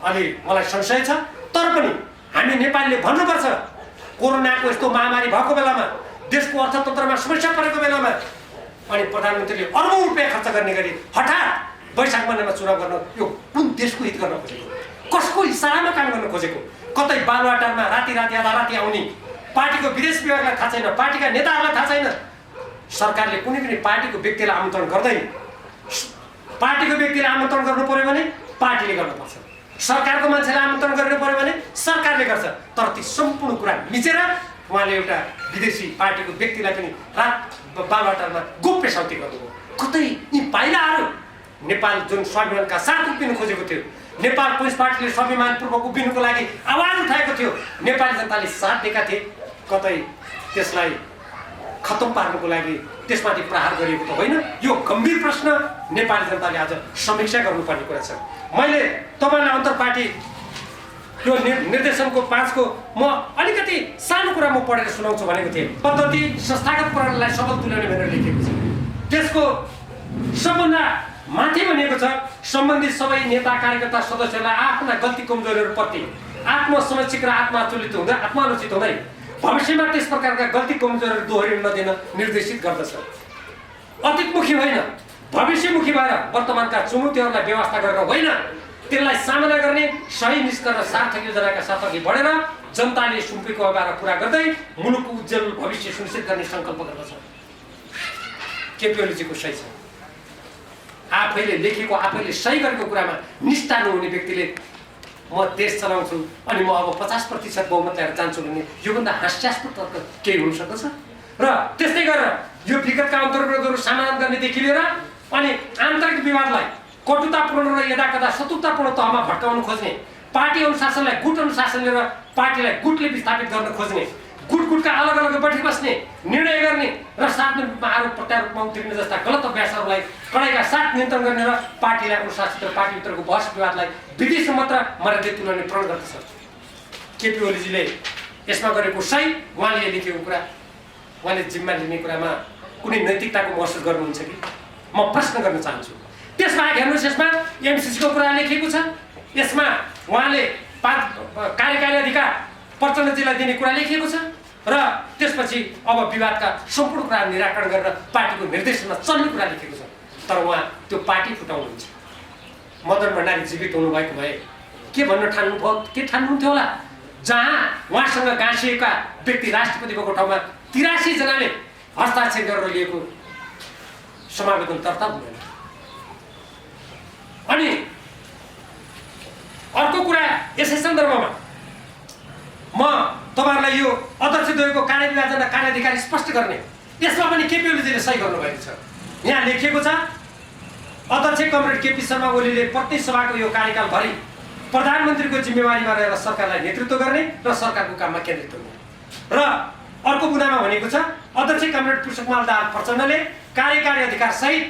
S2: अलि मलाई संशय छ। तर पनि हामी नेपालीले भन्नुपर्छ, कोरोनाको यस्तो महामारी भएको बेलामा, देशको अर्थतन्त्रमा समस्या परेको बेलामा अनि प्रधानमन्त्रीले अर्बौं रुपियाँ खर्च गर्ने गरी हठात वैशाख महिनामा चुनाव गर्न, यो कुन देशको हित गर्न खोजेको? कसको इसारामा काम गर्न खोजेको? कतै बालुवाटारमा राति आधा राति आउने पार्टीको विदेश विभागलाई थाहा छैन, पार्टीका नेताहरूलाई थाहा छैन। सरकारले कुनै पनि पार्टीको व्यक्तिलाई आमन्त्रण गर्दैन। पार्टीको व्यक्तिलाई आमन्त्रण गर्नु पर्यो भने पार्टीले गर्नुपर्छ, सरकारको मान्छेलाई आमन्त्रण गर्नु पर्यो भने सरकारले गर्छ। तर ती सम्पूर्ण कुरा मिचेर उहाँले एउटा विदेशी पार्टीको व्यक्तिलाई पनि रात बालुवाटारमा गोप्य साउती गर्नुभयो। कतै यी पाइलाहरू नेपाल जुन स्वाभिमानका साथ उभिनु खोजेको थियो, नेपाल कम्युनिस्ट पार्टीले स्वाभिमानपूर्वक उभिनुको लागि आवाज उठाएको थियो, नेपाली जनताले साथ दिएका थिए, कतै त्यसलाई खत्तम पार्नुको लागि त्यसमाथि प्रहार गरिएको त होइन। यो गम्भीर प्रश्न नेपाली जनताले आज समीक्षा गर्नुपर्ने कुरा छ। मैले तपाईँलाई अन्तरपार्टी यो निर्देशनको 5 को म अलिकति सानो कुरा म पढेर सुनाउँछु भनेको थिएँ। पद्धति संस्थागत प्रणालीलाई सबल तुल्याउने भनेर लेखेको छ। त्यसको सबभन्दा माथि भनेको छ सम्बन्धित सबै नेता कार्यकर्ता सदस्यहरूलाई आफ्ना गल्ती कमजोरीहरूप्रति आत्मसमीक्षित र आत्माचलित हुँदै आत्मालोचित हुँदै भविष्यमा त्यस प्रकारका गल्ती कमजोरीहरू दोहोरिन नदिन निर्देशित गर्दछ। अतीतमुखी होइन, भविष्यमुखी भएर वर्तमानका चुनौतीहरूलाई व्यवस्था गरेर होइन, त्यसलाई सामना गर्ने सही निष्कर्ष र सार्थक योजनाका साथ अघि बढेर जनताले सुम्पेको अभार पुरा गर्दै मुलुकको उज्जवल भविष्य सुनिश्चित गर्ने सङ्कल्प गर्दछ। केपी ओलीजीको सही छ। आफैले लेखेको आफैले सही गरेको कुरामा निष्ठा नहुने व्यक्तिले म देश चलाउँछु अनि म अब 50% बहुमत ल्याएर जान्छु भने योभन्दा हास्यास्पद तर्क केही हुन सक्दछ? र त्यस्तै गरेर यो विगतका अन्तर्विरोधहरू समाधान गर्नेदेखि लिएर अनि आन्तरिक विवादलाई कटुतापूर्ण र यदाकदा शत्रुतापूर्ण तहमा भट्काउन खोज्ने, पार्टी अनुशासनलाई गुट अनुशासन लिएर पार्टीलाई गुटले विस्थापित गर्न खोज्ने, गुटका अलग अलग बैठक बस्ने, निर्णय गर्ने र साथमा आरोप प्रत्यारोपमा उत्रिने जस्ता गलत अभ्यासहरूलाई कडाइका साथ नियन्त्रण गर्ने र पार्टीलाई अनुशासित र पार्टीभित्रको बहस विवादलाई विधिसम्म मात्र मर्यादित तुल्याउने प्रण गर्दछ। केपी ओलीजीले यसमा गरेको सही, उहाँले लेखेको कुरा उहाँले जिम्मा लिने कुरामा कुनै नैतिकताको महसुस गर्नुहुन्छ कि? म प्रश्न गर्न चाहन्छु। त्यसबाहेक हेर्नुहोस्, यसमा एमसिसीको कुरा लेखिएको छ, यसमा उहाँले कार्यकारी अधिकार प्रचण्डजीलाई दिने कुरा लेखिएको छ र त्यसपछि अब विवादका सम्पूर्ण कुरा निराकरण गरेर पार्टीको निर्देशनमा चल्ने कुरा लेखेको छ। तर उहाँ त्यो पार्टी फुटाउनुहुन्छ। मदन भण्डारी जीवित हुनुभएको भए के भन्न ठान्नुभयो, के ठान्नुहुन्थ्यो होला? जहाँ उहाँसँग गाँसिएका व्यक्ति राष्ट्रपति भएको ठाउँमा 83 जनाले हस्ताक्षर गरेर लिएको समावेदन दर्ता हुँदैन। अनि अर्को कुरा यसै सन्दर्भमा म तपाईहरुलाई यो अध्यक्षद्वयको कार्यविभाजन र कार्याधिकार स्पष्ट गर्ने, यसमा पनि केपी ओलीजीले सही गर्नुभएको छ। यहाँ लेखिएको छ, अध्यक्ष कमरेड केपी शर्मा ओलीले प्रत्येक सभाको यो कार्यकालभरि प्रधानमन्त्रीको जिम्मेवारीमा रहेर सरकारलाई नेतृत्व गर्ने र सरकारको काममा केन्द्रित हुने। र अर्को बुँदामा भनेको छ, अध्यक्ष कमरेड पुष्पकमल दाहाल प्रचण्डले कार्यकारी अधिकार सहित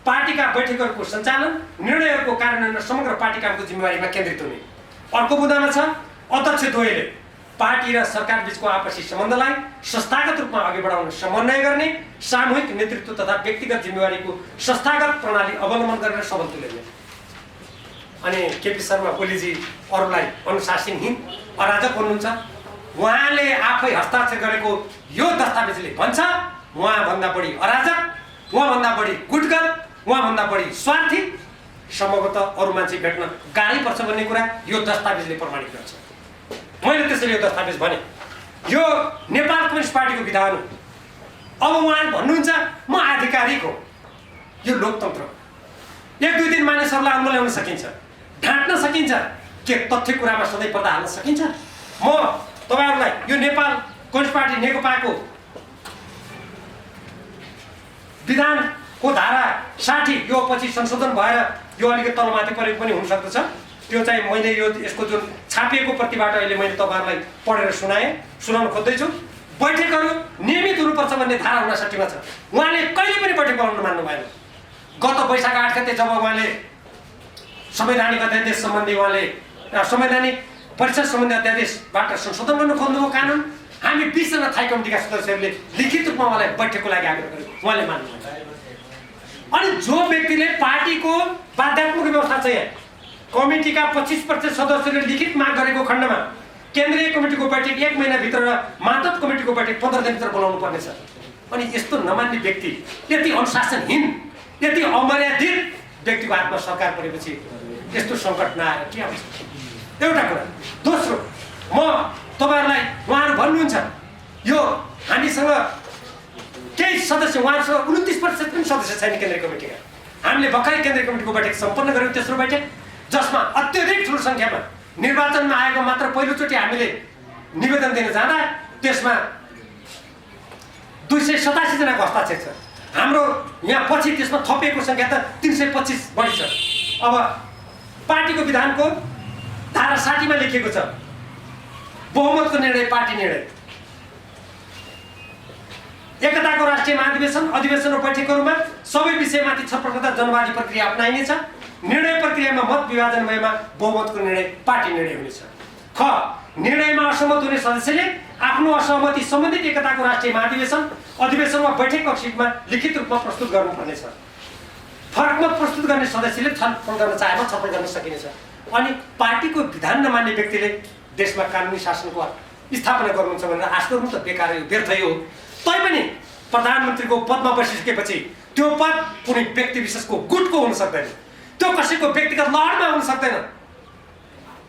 S2: पार्टीका बैठकहरूको सञ्चालन, निर्णयहरूको कार्यान्वयन र समग्र पार्टी कामको जिम्मेवारीमा केन्द्रित हुने। अर्को बुँदामा छ, अध्यक्षद्वयले पार्टी र सरकार बीचको आपसी सम्बन्धलाई संस्थागत रूपमा अघि बढाउन समन्वय गर्ने, सामूहिक नेतृत्व तथा व्यक्तिगत जिम्मेवारीको संस्थागत प्रणाली अवलम्बन गरेर सबल तुल्याउने। अनि केपी शर्मा ओलीजी अरूलाई अनुशासनहीन, अराजक भन्नुहुन्छ। उहाँले आफै हस्ताक्षर गरेको यो दस्तावेजले भन्छ उहाँभन्दा बढी अराजक, उहाँभन्दा बढी गुटगत, उहाँभन्दा बढी स्वार्थी सम्भवतः अरू मान्छे भेट्न गाह्रै पर्छ भन्ने कुरा यो दस्तावेजले प्रमाणित गर्छ। मैले त्यसरी यो दस्तावेज भने यो नेपाल कम्युनिस्ट पार्टीको विधान हो। अब उहाँ भन्नुहुन्छ म आधिकारिक हो। यो लोकतन्त्र हो। 1-2 दिन मानिसहरूलाई अङ्गो ल्याउन सकिन्छ, ढाँट्न सकिन्छ, के तथ्य कुरामा सधैँ पर्दा हाल्न सकिन्छ? म तपाईहरुलाई यो नेपाल कम्युनिस्ट पार्टी नेकपाको विधानको धारा 60 यो पछि संशोधन भएर यो अलिकति तलमाथि परेको पनि हुन सक्दछ। त्यो चाहिँ मैले यो यसको जुन छापिएको प्रतिबाट अहिले मैले तपाईहरुलाई पढेर सुनाउन खोज्दैछु। बैठकहरू नियमित हुनुपर्छ भन्ने धारा 59 मा छ। उहाँले कहिले पनि बैठक बोलाउन मान्नु भएन। गत वैशाख 8 गते जब उहाँले संवैधानिक अध्यादेश सम्बन्धी संवैधानिक परिषद सम्बन्धी अध्यादेशबाट संशोधन गर्न खोज्नुभयो कानुन, हामी 20 जना स्थायी कमिटीका सदस्यहरूले लिखित रूपमा उहाँलाई बैठकको लागि आग्रह गर्यौँ, उहाँले मान्नु भएन। अनि जो व्यक्तिले पार्टीको बाध्यात्मक व्यवस्था चाहिँ कमिटीका 25% सदस्यहरूले लिखित माग गरेको खण्डमा केन्द्रीय कमिटीको बैठक 1 महिनाभित्र र मातहत कमिटीको बैठक 15 दिनभित्र बोलाउनु पर्नेछ। अनि यस्तो नमान्ने व्यक्ति, यति अनुशासनहीन, यति अमर्यादित व्यक्तिको हातमा सरकार परेपछि यस्तो सङ्कट नआएर के आउँछ? एउटा कुरा। दोस्रो, म तपाईहरुलाई उहाँहरू भन्नुहुन्छ यो हामीसँग केही सदस्य, उहाँहरूसँग 29% पनि सदस्य छैन केन्द्रीय कमिटीका। हामीले भर्खरै केन्द्रीय कमिटीको बैठक सम्पन्न गर्यौँ, तेस्रो बैठक, जसमा अत्यधिक ठुलो सङ्ख्यामा निर्वाचनमा आएको मात्र पहिलोचोटि हामीले निवेदन दिन जाँदा त्यसमा 287 जनाको हस्ताक्षर छ। हाम्रो यहाँ पछि त्यसमा थपिएको सङ्ख्या त 325 बढी छ। अब पार्टीको विधानको धारा 60 मा लेखिएको छ, बहुमतको निर्णय पार्टी निर्णय, एकताको राष्ट्रिय महाधिवेशन अधिवेशन र बैठकहरूमा सबै विषयमाथि छलफल गर्दा जनवादी प्रक्रिया अपनाइनेछ। निर्णय प्रक्रियामा मत विभाजन भएमा बहुमतको निर्णय पार्टी निर्णय हुनेछ। ख, निर्णयमा असहमत हुने सदस्यले आफ्नो असहमति सम्बन्धित एकताको राष्ट्रिय महाधिवेशन अधिवेशनमा बैठक कक्षमा लिखित रूपमा प्रस्तुत गर्नुपर्नेछ। फरकमा प्रस्तुत गर्ने सदस्यले छलफल गर्न चाहेमा छलफल गर्न सकिनेछ। अनि पार्टीको विधान नमान्ने व्यक्तिले देशमा कानुनी शासनको स्थापना गर्नुहुन्छ भनेर आश गर्नु त बेकार हो, व्यर्थ हो। तैपनि प्रधानमन्त्रीको पदमा बसिसकेपछि त्यो पद कुनै व्यक्ति विशेषको गुटको हुन सक्दैन, त्यो कसैको व्यक्तिगत लहरमा हुन सक्दैन।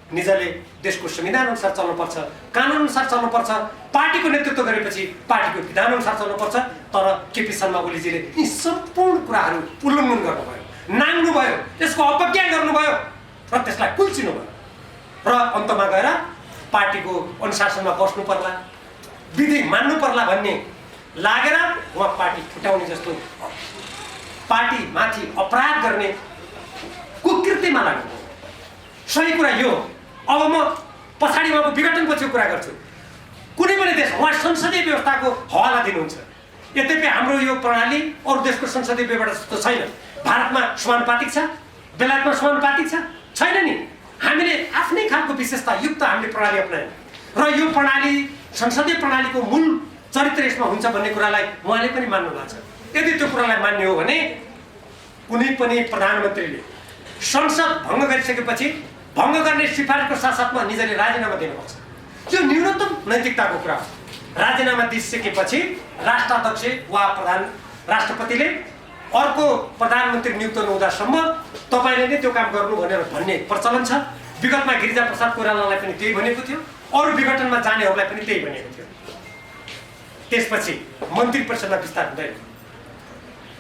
S2: निजले देशको संविधान अनुसार चल्नुपर्छ, कानुन अनुसार चल्नुपर्छ। पार्टीको नेतृत्व गरेपछि पार्टीको विधान अनुसार चल्नुपर्छ। तर केपी शर्मा ओलीजीले यी सम्पूर्ण कुराहरू उल्लङ्घन गर्नुभयो, नाङ्नुभयो, त्यसको अवज्ञा गर्नुभयो र त्यसलाई कुल्चिनु भयो र अन्तमा गएर पार्टीको अनुशासनमा बस्नु पर्ला, विधि मान्नु पर्ला भन्ने लागेर उहाँ पार्टी फुटाउने जस्तो पार्टीमाथि अपराध गर्ने कुकृत्यमा लाग्नुभयो। सही कुरा यो। अब म पछाडि उहाँको विघटनपछिको कुरा गर्छु। कुनै पनि देश उहाँ संसदीय व्यवस्थाको हवाला दिनुहुन्छ। यद्यपि हाम्रो यो प्रणाली अरू देशको संसदीय व्यवस्था जस्तो छैन। भारतमा समानुपातिक छ, बेलायतमा समानुपातिक छैन नि। हामीले आफ्नै खालको विशेषता युक्त हामीले प्रणाली अपनायौँ र यो प्रणाली संसदीय प्रणालीको मूल चरित्र यसमा हुन्छ भन्ने कुरालाई उहाँले पनि मान्नु भएको छ। यदि त्यो कुरालाई मान्ने हो भने कुनै पनि प्रधानमन्त्रीले संसद भङ्ग गरिसकेपछि भङ्ग गर्ने सिफारिसको साथसाथमा निजले राजीनामा दिनुपर्छ। यो न्यूनतम नैतिकताको कुरा हो। राजीनामा दिइसकेपछि राष्ट्राध्यक्ष वा राष्ट्रपतिले अर्को प्रधानमन्त्री नियुक्त नहुँदासम्म तपाईँले नै त्यो काम गर्नु भनेर भन्ने प्रचलन छ। विगतमा गिरिजाप्रसाद कोइरालालाई पनि त्यही भनेको थियो, अरू विघटनमा जानेहरूलाई पनि त्यही भनेको थियो। त्यसपछि मन्त्री परिषदमा विस्तार हुँदैन,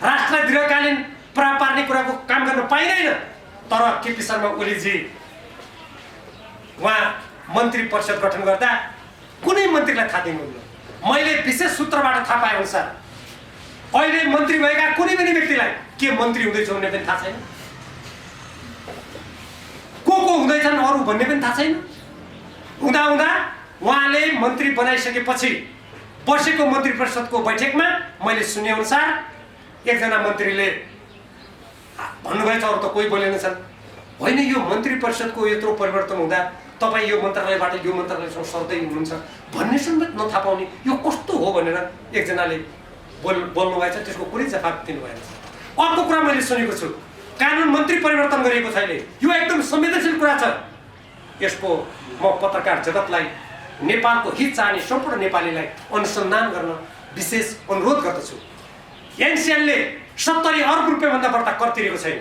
S2: राष्ट्रलाई दीर्घकालीन प्रभाव पार्ने कुराको काम गर्न पाइँदैन। तर केपी शर्मा ओलीजी उहाँ मन्त्री परिषद गठन गर्दा कुनै मन्त्रीलाई थाहा दिनुहुन्न। मैले विशेष सूत्रबाट थाहा पाए अनुसार अहिले मन्त्री भएका कुनै पनि व्यक्तिलाई के मन्त्री हुँदैछ भन्ने पनि थाहा छैन, को हुँदैछन् अरू भन्ने पनि थाहा छैन। हुँदा उहाँले मन्त्री बनाइसकेपछि बसेको मन्त्री परिषदको बैठकमा मैले सुने अनुसार एकजना मन्त्रीले भन्नुभएछ, अरू त कोही बोलेनछन्, होइन यो मन्त्री परिषदको यत्रो परिवर्तन हुँदा तपाईँ यो मन्त्रालयबाट यो मन्त्रालयसँग सर्दै हुनुहुन्छ भन्ने समेत नथाहा पाउने यो कस्तो हो भनेर एकजनाले बोल्नुभएछ। त्यसको कुनै जवाफ दिनुभएन। अर्को कुरा मैले सुनेको छु, कानुन मन्त्री परिवर्तन गरिएको छैन। यो एकदम संवेदनशील कुरा छ। यसको म पत्रकार जगतलाई, नेपालको हित चाहने सम्पूर्ण नेपालीलाई अनुसन्धान गर्न विशेष अनुरोध गर्दछु। एनसिएलले 70 अर्ब रुपियाँभन्दा बढ्ता कर तिरेको छैन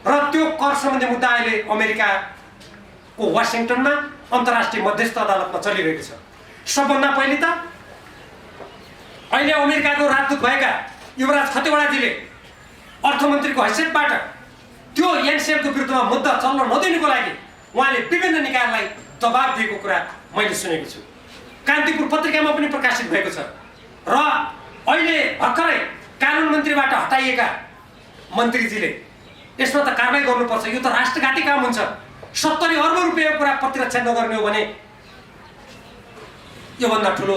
S2: र त्यो कर सम्बन्धी मुद्दा अहिले अमेरिकाको वासिङटनमा अन्तर्राष्ट्रिय मध्यस्थ अदालतमा चलिरहेको छ। सबभन्दा पहिले त अहिले अमेरिकाको राजदूत भएका युवराज खतिवडाजीले अर्थमन्त्रीको हैसियतबाट त्यो एनसिएलको विरुद्धमा मुद्दा चल्न नदिनुको लागि उहाँले विभिन्न निकायलाई दबाब दिएको कुरा मैले सुनेको छु। कान्तिपुर पत्रिकामा पनि प्रकाशित भएको छ। र अहिले भर्खरै कानुन मन्त्रीबाट हटाइएका मन्त्रीजीले यसमा त कारबाही गर्नुपर्छ, यो त राष्ट्रघाती काम हुन्छ। 70 अर्ब रुपियाँको कुरा प्रतिरक्षा नगर्ने हो भने योभन्दा ठुलो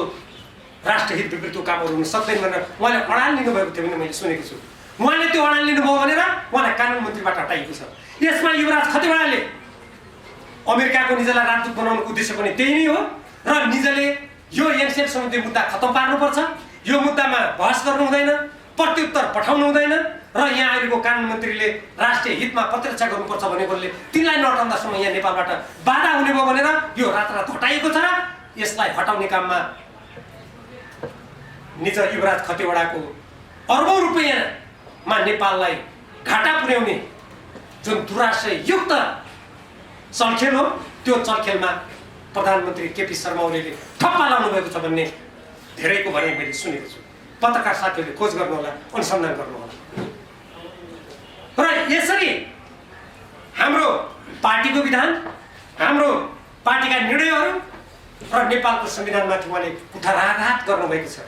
S2: राष्ट्रहित विपरीतको कामहरू हुन सक्दैन भनेर उहाँले अडान लिनुभएको थियो भने मैले सुनेको छु। उहाँले त्यो अडान लिनुभयो भनेर उहाँलाई कानुन मन्त्रीबाट हटाइएको छ। यसमा युवराज खतिवडाले अमेरिकाको निजलाई राजदूत बनाउनुको उद्देश्य पनि त्यही नै हो र निजले यो एनसिएल सम्बन्धी मुद्दा खतम पार्नुपर्छ, यो मुद्दामा बहस गर्नु हुँदैन, प्रत्युत्तर पठाउनु हुँदैन र यहाँ अहिलेको कानुन मन्त्रीले राष्ट्रिय हितमा प्रतिरक्षा गर्नुपर्छ भनेकोले तिनलाई नहटाउँदासम्म यहाँ नेपालबाट बाधा हुने भयो भनेर यो रातारात हटाइएको छ। यसलाई हटाउने काममा निज युवराज खतिवडाको अर्बौं रुपियाँमा नेपाललाई घाटा पुर्याउने जुन दुराशयुक्त चलखेल हो, त्यो चलखेलमा प्रधानमन्त्री केपी शर्मा ओलीले ठप्पा लाउनु भएको छ भन्ने धेरैको भनाइ मैले सुनेको छु। पत्रकार साथीहरूले खोज गर्नुहोला, अनुसन्धान गर्नुहोला। र यसरी हाम्रो पार्टीको विधान, हाम्रो पार्टीका निर्णयहरू र नेपालको संविधानमाथि उहाँले कुठाराघात गर्नुभएको छ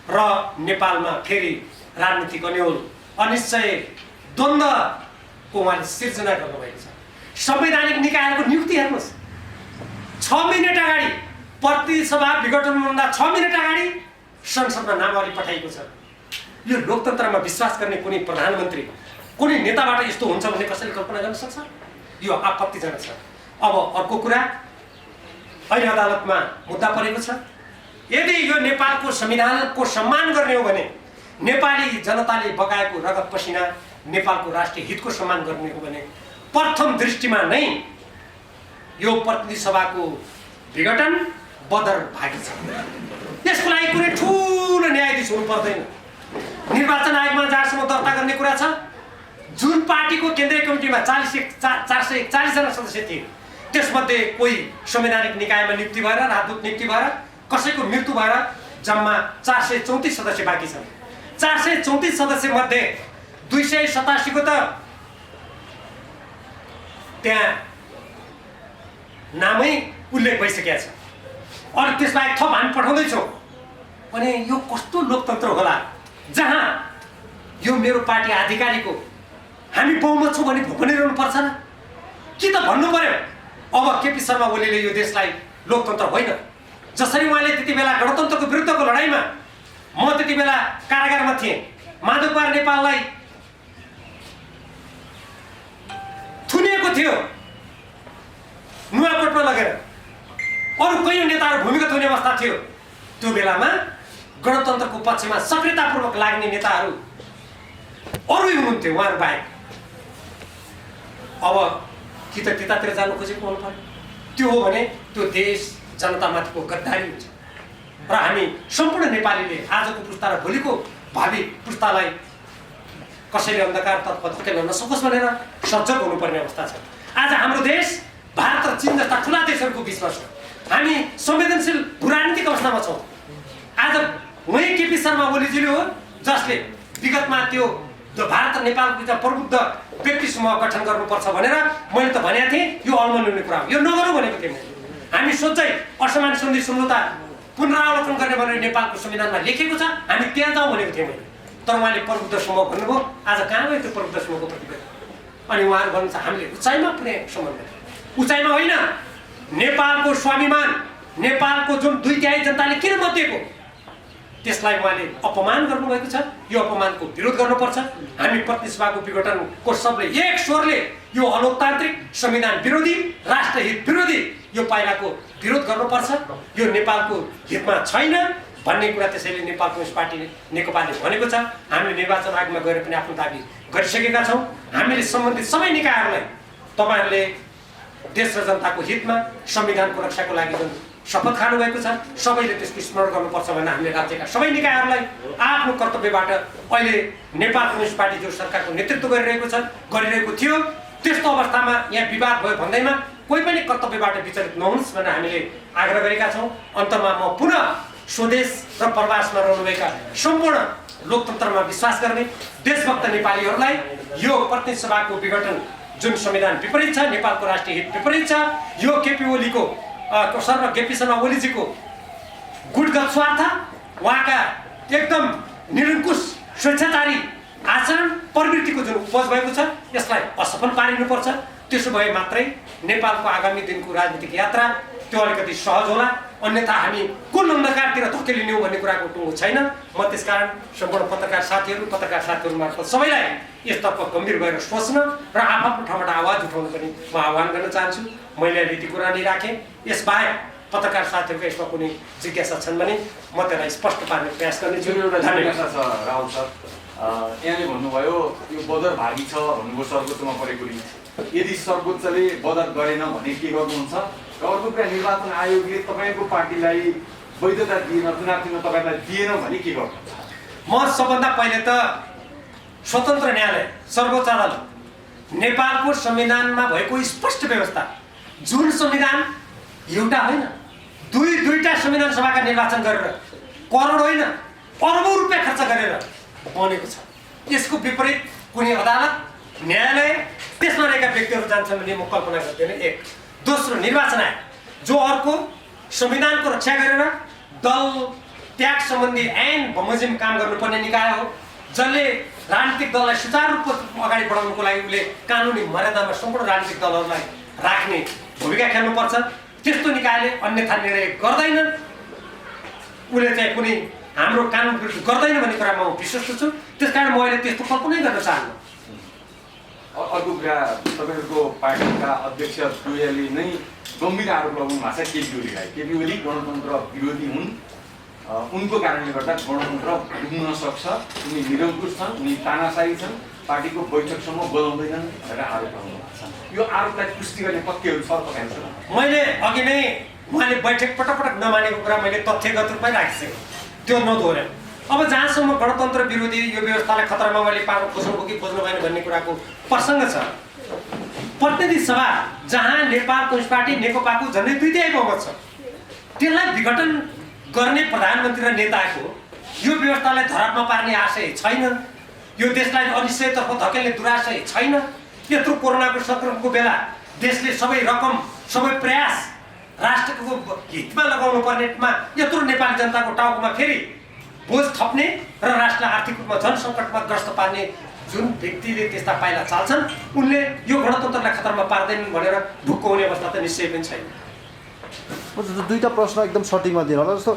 S2: र नेपालमा फेरि राजनीतिक अन्यल, अनिश्चय, द्वन्द्वको उहाँले सिर्जना गर्नुभएको छ। संवैधानिक निकायहरूको नियुक्ति हेर्नुहोस्, 6 मिनेट अगाडि प्रतिसभा विघटनभन्दा 6 मिनेट अगाडि संसदमा नामावली पठाइएको छ। यो लोकतन्त्रमा विश्वास गर्ने कुनै प्रधानमन्त्री, कुनै नेताबाट यस्तो हुन्छ भन्ने कसैले कल्पना गर्न सक्छ? यो आपत्तिजनक छ। अब अर्को कुरा, अहिले अदालतमा मुद्दा परेको छ। यदि यो नेपालको संविधानको सम्मान गर्ने हो भने, नेपाली जनताले बगाएको रगत पसिना नेपालको राष्ट्रिय हितको सम्मान गर्ने हो भने प्रथम दृष्टिमा नै यो प्रतिनिधि सभाको विघटन बदरभागी छ। यसको लागि कुनै ठुलो न्यायाधीश हुनु पर्दैन। निर्वाचन आयोगमा जहाँसम्म दर्ता गर्ने कुरा छ, जुन पार्टीको केन्द्रीय कमिटीमा 441 जना सदस्य थिए त्यसमध्ये कोही संवैधानिक निकायमा नियुक्ति भएर, राजदूत नियुक्ति भएर, कसैको मृत्यु भएर जम्मा 434 सदस्य बाँकी छन्। 434 सदस्य मध्ये 287 को त त्यहाँ नामै उल्लेख भइसकेको छ। अरू त्यसबाहेक थप हामी पठाउँदैछौँ। अनि यो कस्तो लोकतन्त्र होला जहाँ यो मेरो पार्टी आधिकारिक हो, हामी बहुमत छौँ भने भनिरहनु पर्छ र? कि त भन्नु पर्यो अब केपी शर्मा ओलीले यो देशलाई लोकतन्त्र होइन, जसरी उहाँले त्यति बेला गणतन्त्रको विरुद्धको लडाइँमा, म त्यति बेला कारागारमा थिएँ, माधव कुमार नेपाललाई थुनिएको थियो नुवाकोटमा लगेर, अरू कयौं नेताहरू भूमिगत हुने अवस्था थियो। त्यो बेलामा गणतन्त्रको पक्षमा सक्रियतापूर्वक लाग्ने नेताहरू अरू हुनुहुन्थ्यो उहाँहरू बाहेक। अब कि त त्यतातिर जानु खोजेको हुनु पर्यो। त्यो हो भने त्यो देश जनतामाथिको गद्दारी हुन्छ र हामी सम्पूर्ण नेपालीले आजको पुस्ता र भोलिको भावी पुस्तालाई कसैले अन्धकारतर्फ धकेल्न नसकोस् भनेर सजग हुनुपर्ने अवस्था छ। आज हाम्रो देश भारत र चीन जस्ता ठुला देशहरूको बिचमा छ। हामी संवेदनशील भूराजनीतिक अवस्थामा छौँ। आज वही केपी शर्मा ओलीजीले हो जसले विगतमा त्यो भारत र नेपालको बिचमा प्रबुद्ध व्यक्ति समूह गठन गर्नुपर्छ भनेर मैले त भनेको थिएँ। यो अलमन हुने कुरा हो, यो नगरौँ भनेको थिएँ। हामी सोझै असमान सन्धि सम्झौता पुनरावलोकन गर्ने भनेर नेपालको संविधानमा लेखेको छ, हामी त्यहाँ जाउँ भनेको थिएँ मैले। तर उहाँले प्रबुद्ध समूह भन्नुभयो। आज कहाँ गयो त्यो प्रबुद्ध समूहको प्रतिवेदन? अनि उहाँहरू भन्नुहुन्छ हामीले उचाइमा पुर्याएको सम्बन्ध। उचाइमा होइन, नेपालको स्वाभिमान, नेपालको जुन 2/3 जनताले किन मत दिएको त्यसलाई उहाँले अपमान गर्नुभएको छ। यो अपमानको विरोध गर्नुपर्छ। हामी प्रतिनिधि सभाको विघटनको सबले एक स्वरले यो अलोकतान्त्रिक, संविधान विरोधी, राष्ट्रहित विरोधी यो पाइलाको विरोध गर्नुपर्छ। यो नेपालको हितमा छैन भन्ने कुरा त्यसैले नेपाल कम्युनिस्ट पार्टी नेकपाले भनेको छ। हामीले निर्वाचन आयोगमा गएर पनि आफ्नो दाबी गरिसकेका छौँ। हामीले सम्बन्धित सबै निकायहरूलाई तपाईँहरूले देश र जनताको हितमा संविधानको रक्षाको लागि जुन शपथ खानुभएको छ सबैले त्यसको स्मरण गर्नुपर्छ भनेर हामीले राज्यका सबै निकायहरूलाई आफ्नो कर्तव्यबाट अहिले नेपाल कम्युनिस्ट पार्टी जो सरकारको नेतृत्व गरिरहेको थियो त्यस्तो अवस्थामा यहाँ विवाद भयो भन्दैमा कोही पनि कर्तव्यबाट विचलित नहुनुहोस् भनेर हामीले आग्रह गरेका छौँ। अन्तमा म पुनः स्वदेश र प्रवासमा रहनुभएका सम्पूर्ण लोकतन्त्रमा विश्वास गर्ने देशभक्त नेपालीहरूलाई यो प्रतिनिधि सभाको विघटन जुन संविधान विपरीत छ, नेपालको राष्ट्रिय हित विपरीत छ, यो केपी ओलीको केपी शर्मा ओलीजीको गुटगत स्वार्थ, उहाँका एकदम निरङ्कुश स्वेच्छाचारी आचरण प्रवृत्तिको जुन उपज भएको छ यसलाई असफल पारिनुपर्छ। त्यसो भए मात्रै नेपालको आगामी दिनको राजनीतिक यात्रा त्यो अलिकति सहज होला। अन्यथा हामी कुन अन्धकारतिर धकेलिने हो भन्ने कुराको टुङ्गो छैन। म त्यसकारण सम्पूर्ण पत्रकार साथीहरू मार्फत सबैलाई यसतर्फ गम्भीर भएर सोच्न र आफ्नो ठाउँबाट आवाज उठाउन पनि म आह्वान गर्न चाहन्छु। मैले अहिले ती कुरा नै राखेँ। यसबाहेक पत्रकार साथीहरूको यसमा कुनै जिज्ञासा छन् भने म त्यसलाई स्पष्ट पार्ने प्रयास गर्नेछु।
S3: जिज्ञासा छ राहुल सर, यहाँले भन्नुभयो यो बदरभागी छ भन्नुभयो सर्वोच्चमा परेको रिट। यदि सर्वोच्चले बदर गरेन भने के गर्नुहुन्छ? र अर्को कुरा, निर्वाचन आयोगले तपाईँको पार्टीलाई वैधता दिएन, चुनाव चिन्ह तपाईँलाई दिएन भने के गर्नुहुन्छ?
S2: म सबभन्दा पहिले त स्वतन्त्र न्यायालय सर्वोच्च अदालत नेपालको संविधानमा भएको स्पष्ट व्यवस्था, जुन संविधान एउटा होइन दुईटा संविधान सभाका निर्वाचन गरेर करोड होइन अरबौं रुपियाँ खर्च गरेर बनेको छ। यसको विपरीत कुनै अदालत, न्यायालय, त्यसमा रहेका व्यक्तिहरू जान्छन् भने म कल्पना गर्दैन। एक दोस्रो, निर्वाचन आयोग जो अर्को संविधानको रक्षा गरेर दल त्याग सम्बन्धी ऐन बमोजिम काम गर्नुपर्ने निकाय हो, जसले राजनीतिक दललाई सुचारू रूपमा अगाडि बढाउनको लागि उसले कानुनी मर्यादामा सम्पूर्ण राजनीतिक दलहरूलाई राख्ने भूमिका खेल्नुपर्छ। त्यस्तो निकायले अन्यथा निर्णय गर्दैन, उसले चाहिँ कुनै हाम्रो कानुन विरुद्ध गर्दैन भन्ने कुरामा म विश्वस्त छु। त्यसकारण म अहिले त्यस्तो कल्पनै गर्न चाहन्न।
S3: अर्को कुरा, तपाईँहरूको पार्टीका अध्यक्ष दुईले नै गम्भीर आरोप लगाउनु भएको छ केपी ओलीलाई। केपी ओली गणतन्त्र विरोधी हुन् उनको कारणले गर्दा गणतन्त्र डुब्न सक्छ, उनी निरङ्कुश छन्, उनी तानाशाही छन्, पार्टीको बैठकसम्म बोलाउँदैनन् भनेर आरोप लगाउनु भएको छ। यो आरोपलाई पुष्टि गर्ने तथ्यहरू छ तपाईँहरूसँग?
S2: मैले अघि नै उहाँले बैठक पटक नमानेको कुरा मैले तथ्यगत रूपमै राखिसकेँ, त्यो नदोहोर्याउँ। अब जहाँसम्म गणतन्त्र विरोधी यो व्यवस्थालाई खतरामा मैले पार्न खोज्नुभयो कि खोज्नु भएन भन्ने कुराको प्रसङ्ग छ, प्रतिनिधि सभा जहाँ नेपाल कम्युनिस्ट पार्टी नेकपाको झन्डै 2/3 बहुमत छ, त्यसलाई विघटन गर्ने प्रधानमन्त्री र नेताको यो व्यवस्थालाई धरापमा पार्ने आशय छैन, यो देशलाई अनिश्चयतर्फ धकेल्ने दुराशय छैन। यत्रो कोरोनाको सङ्क्रमणको बेला देशले सबै रकम सबै प्रयास राष्ट्रको हितमा लगाउनु पर्नेमा यत्रो नेपाली जनताको टाउकोमा फेरि बोझ थप्ने र राष्ट्रलाई आर्थिक रूपमा जनसङ्कटमा ग्रस्त पार्ने जुन व्यक्तिले त्यस्ता पाइला चाल्छन् उनले यो गणतन्त्रलाई खतरामा पार्दैनन् भनेर ढुक्क हुने अवस्था त निश्चय पनि छैन।
S4: दुईटा प्रश्न एकदम सटिङमा दिनु होला। जस्तो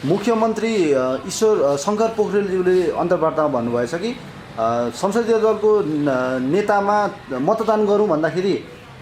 S4: मुख्यमन्त्री ईश्वर शङ्कर पोखरेलज्यूले अन्तर्वार्तामा भन्नुभएछ कि संसदीय दलको नेतामा मतदान गरौँ भन्दाखेरि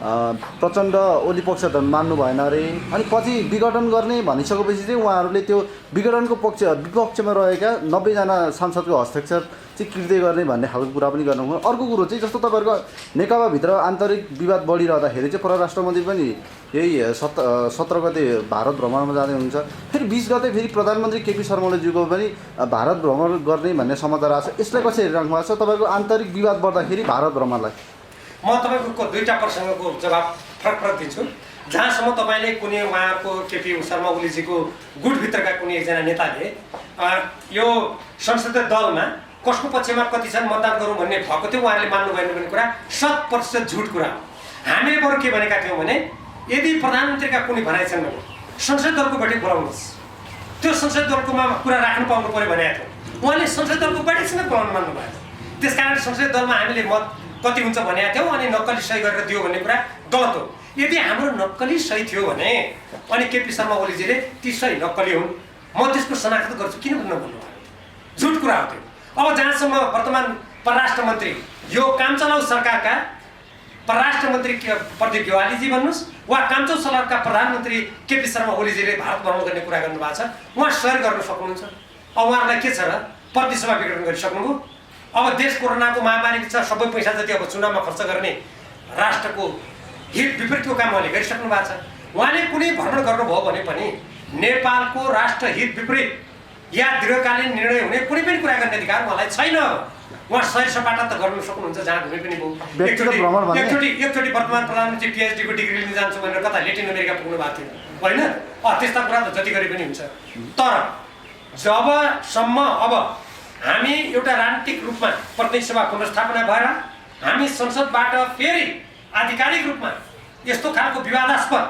S4: प्रचण्ड ओली पक्ष मान्नु भएन अरे, अनि पछि विघटन गर्ने भनिसकेपछि चाहिँ उहाँहरूले त्यो विघटनको विपक्षमा रहेका 90 जना सांसदको हस्ताक्षर चाहिँ कृत्य गर्ने भन्ने खालको कुरा पनि गर्नुभयो। अर्को कुरो चाहिँ जस्तो तपाईँहरूको नेकपाभित्र आन्तरिक विवाद बढिरहँदाखेरि चाहिँ परराष्ट्र मन्त्री पनि यही 17 गते भारत भ्रमणमा जाँदै हुनुहुन्छ, फेरि 20 गते फेरि प्रधानमन्त्री केपी शर्मा ओलीज्यूको पनि भारत भ्रमण गर्ने भन्ने समाचार आएको छ। यसलाई कसरी हेरिराख्नु भएको छ तपाईँको आन्तरिक विवाद बढ्दाखेरि भारत भ्रमणलाई?
S2: म तपाईँको दुईटा प्रसङ्गको जवाब फरक दिन्छु। जहाँसम्म तपाईँले कुनै उहाँको केपी शर्मा ओलीजीको गुटभित्रका कुनै एकजना नेताले यो संसदीय दलमा कसको पक्षमा कति छन् मतदान गरौँ भन्ने भएको थियो, उहाँहरूले मान्नु भएन भन्ने कुरा 100% झुट कुरा हो। हामीले बरु के भनेका थियौँ भने यदि प्रधानमन्त्रीका कुनै भनाइ छन् भने संसदीय दलको बैठक बोलाउनुहोस्, त्यो संसदीय दलकोमा कुरा राख्नु पाउनु पऱ्यो भनेको थियो। उहाँले संसदीय दलको बैठकसँग बोलाउनु मान्नु भयो। त्यसकारण संसदीय दलमा हामीले मत कति हुन्छ भनेको थियौँ अनि नक्कली सही गरेर दियो भन्ने कुरा गलत हो। यदि हाम्रो नक्कली सही थियो भने अनि केपी शर्मा ओलीजीले ती सही नक्कली हुन् म त्यसको शनाख्त गर्छु किन भन्नु भन्नुभयो? झुट कुरा हो त्यो। अब जहाँसम्म वर्तमान परराष्ट्र मन्त्री यो कामचलाउ सरकारका परराष्ट्र मन्त्री प्रदीप गेवालीजी भन्नुहोस् वा कामचलाउ सरकारका प्रधानमन्त्री केपी शर्मा ओलीजीले भारत भ्रमण गर्ने कुरा गर्नुभएको छ, उहाँ सहयोग गर्न सक्नुहुन्छ। अब उहाँहरूलाई के छ र प्रतिनिधि सभा विघटन गरिसक्नुभयो। अब देश कोरोनाको महामारी छ, सबै पैसा जति अब चुनावमा खर्च गर्ने राष्ट्रको हित विपरीतको काम उहाँले गरिसक्नु भएको छ। उहाँले कुनै भ्रमण गर्नुभयो भने पनि नेपालको राष्ट्र हित विपरीत या दीर्घकालीन निर्णय हुने कुनै पनि कुरा गर्ने अधिकार उहाँलाई छैन। उहाँ सैर सपाटा त गर्नु सक्नुहुन्छ जहाँ घुमे पनि भयो। एकचोटि वर्तमान प्रधानमन्त्री पिएचडीको डिग्री लिन जान्छु भनेर कता लेटिन अमेरिका पुग्नु भएको थियो होइन? त्यस्ता कुरा त जति गरे पनि हुन्छ। तर जबसम्म अब हामी एउटा राजनीतिक रूपमा प्रतिनिधि सभा पुनर्स्थापना भएर हामी संसदबाट फेरि आधिकारिक रूपमा यस्तो खालको विवादास्पद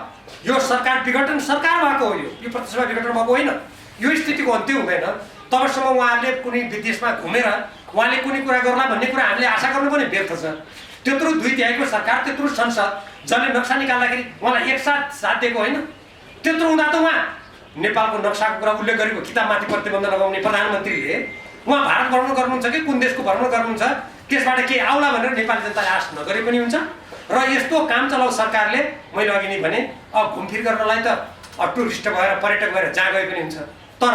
S2: यो सरकार विघटन सरकार भएको हो, यो प्रतिनिधि सभा विघटन भएको होइन, यो स्थितिको अन्त्य हुँदैन तबसम्म उहाँहरूले कुनै विदेशमा घुमेर उहाँले कुनै कुरा गर्ला भन्ने कुरा हामीले आशा गर्नु पनि व्यर्थ छ। त्यत्रो 2/3 सरकार, त्यत्रो संसद जसले नक्सा निकाल्दाखेरि उहाँलाई एकसाथ साथ दिएको होइन, त्यत्रो हुँदा त उहाँ नेपालको नक्साको कुरा उल्लेख गरेको किताबमाथि प्रतिबन्ध लगाउने प्रधानमन्त्रीले उहाँ भारत भ्रमण गर्नुहुन्छ कि कुन देशको भ्रमण गर्नुहुन्छ त्यसबाट के आउला भनेर नेपाली जनताले आश नगरे पनि हुन्छ। र यस्तो काम चलाउ सरकारले मैले अघि नै भने अब घुमफिर गर्नलाई त टुरिस्ट भएर पर्यटक भएर जहाँ गए पनि हुन्छ, तर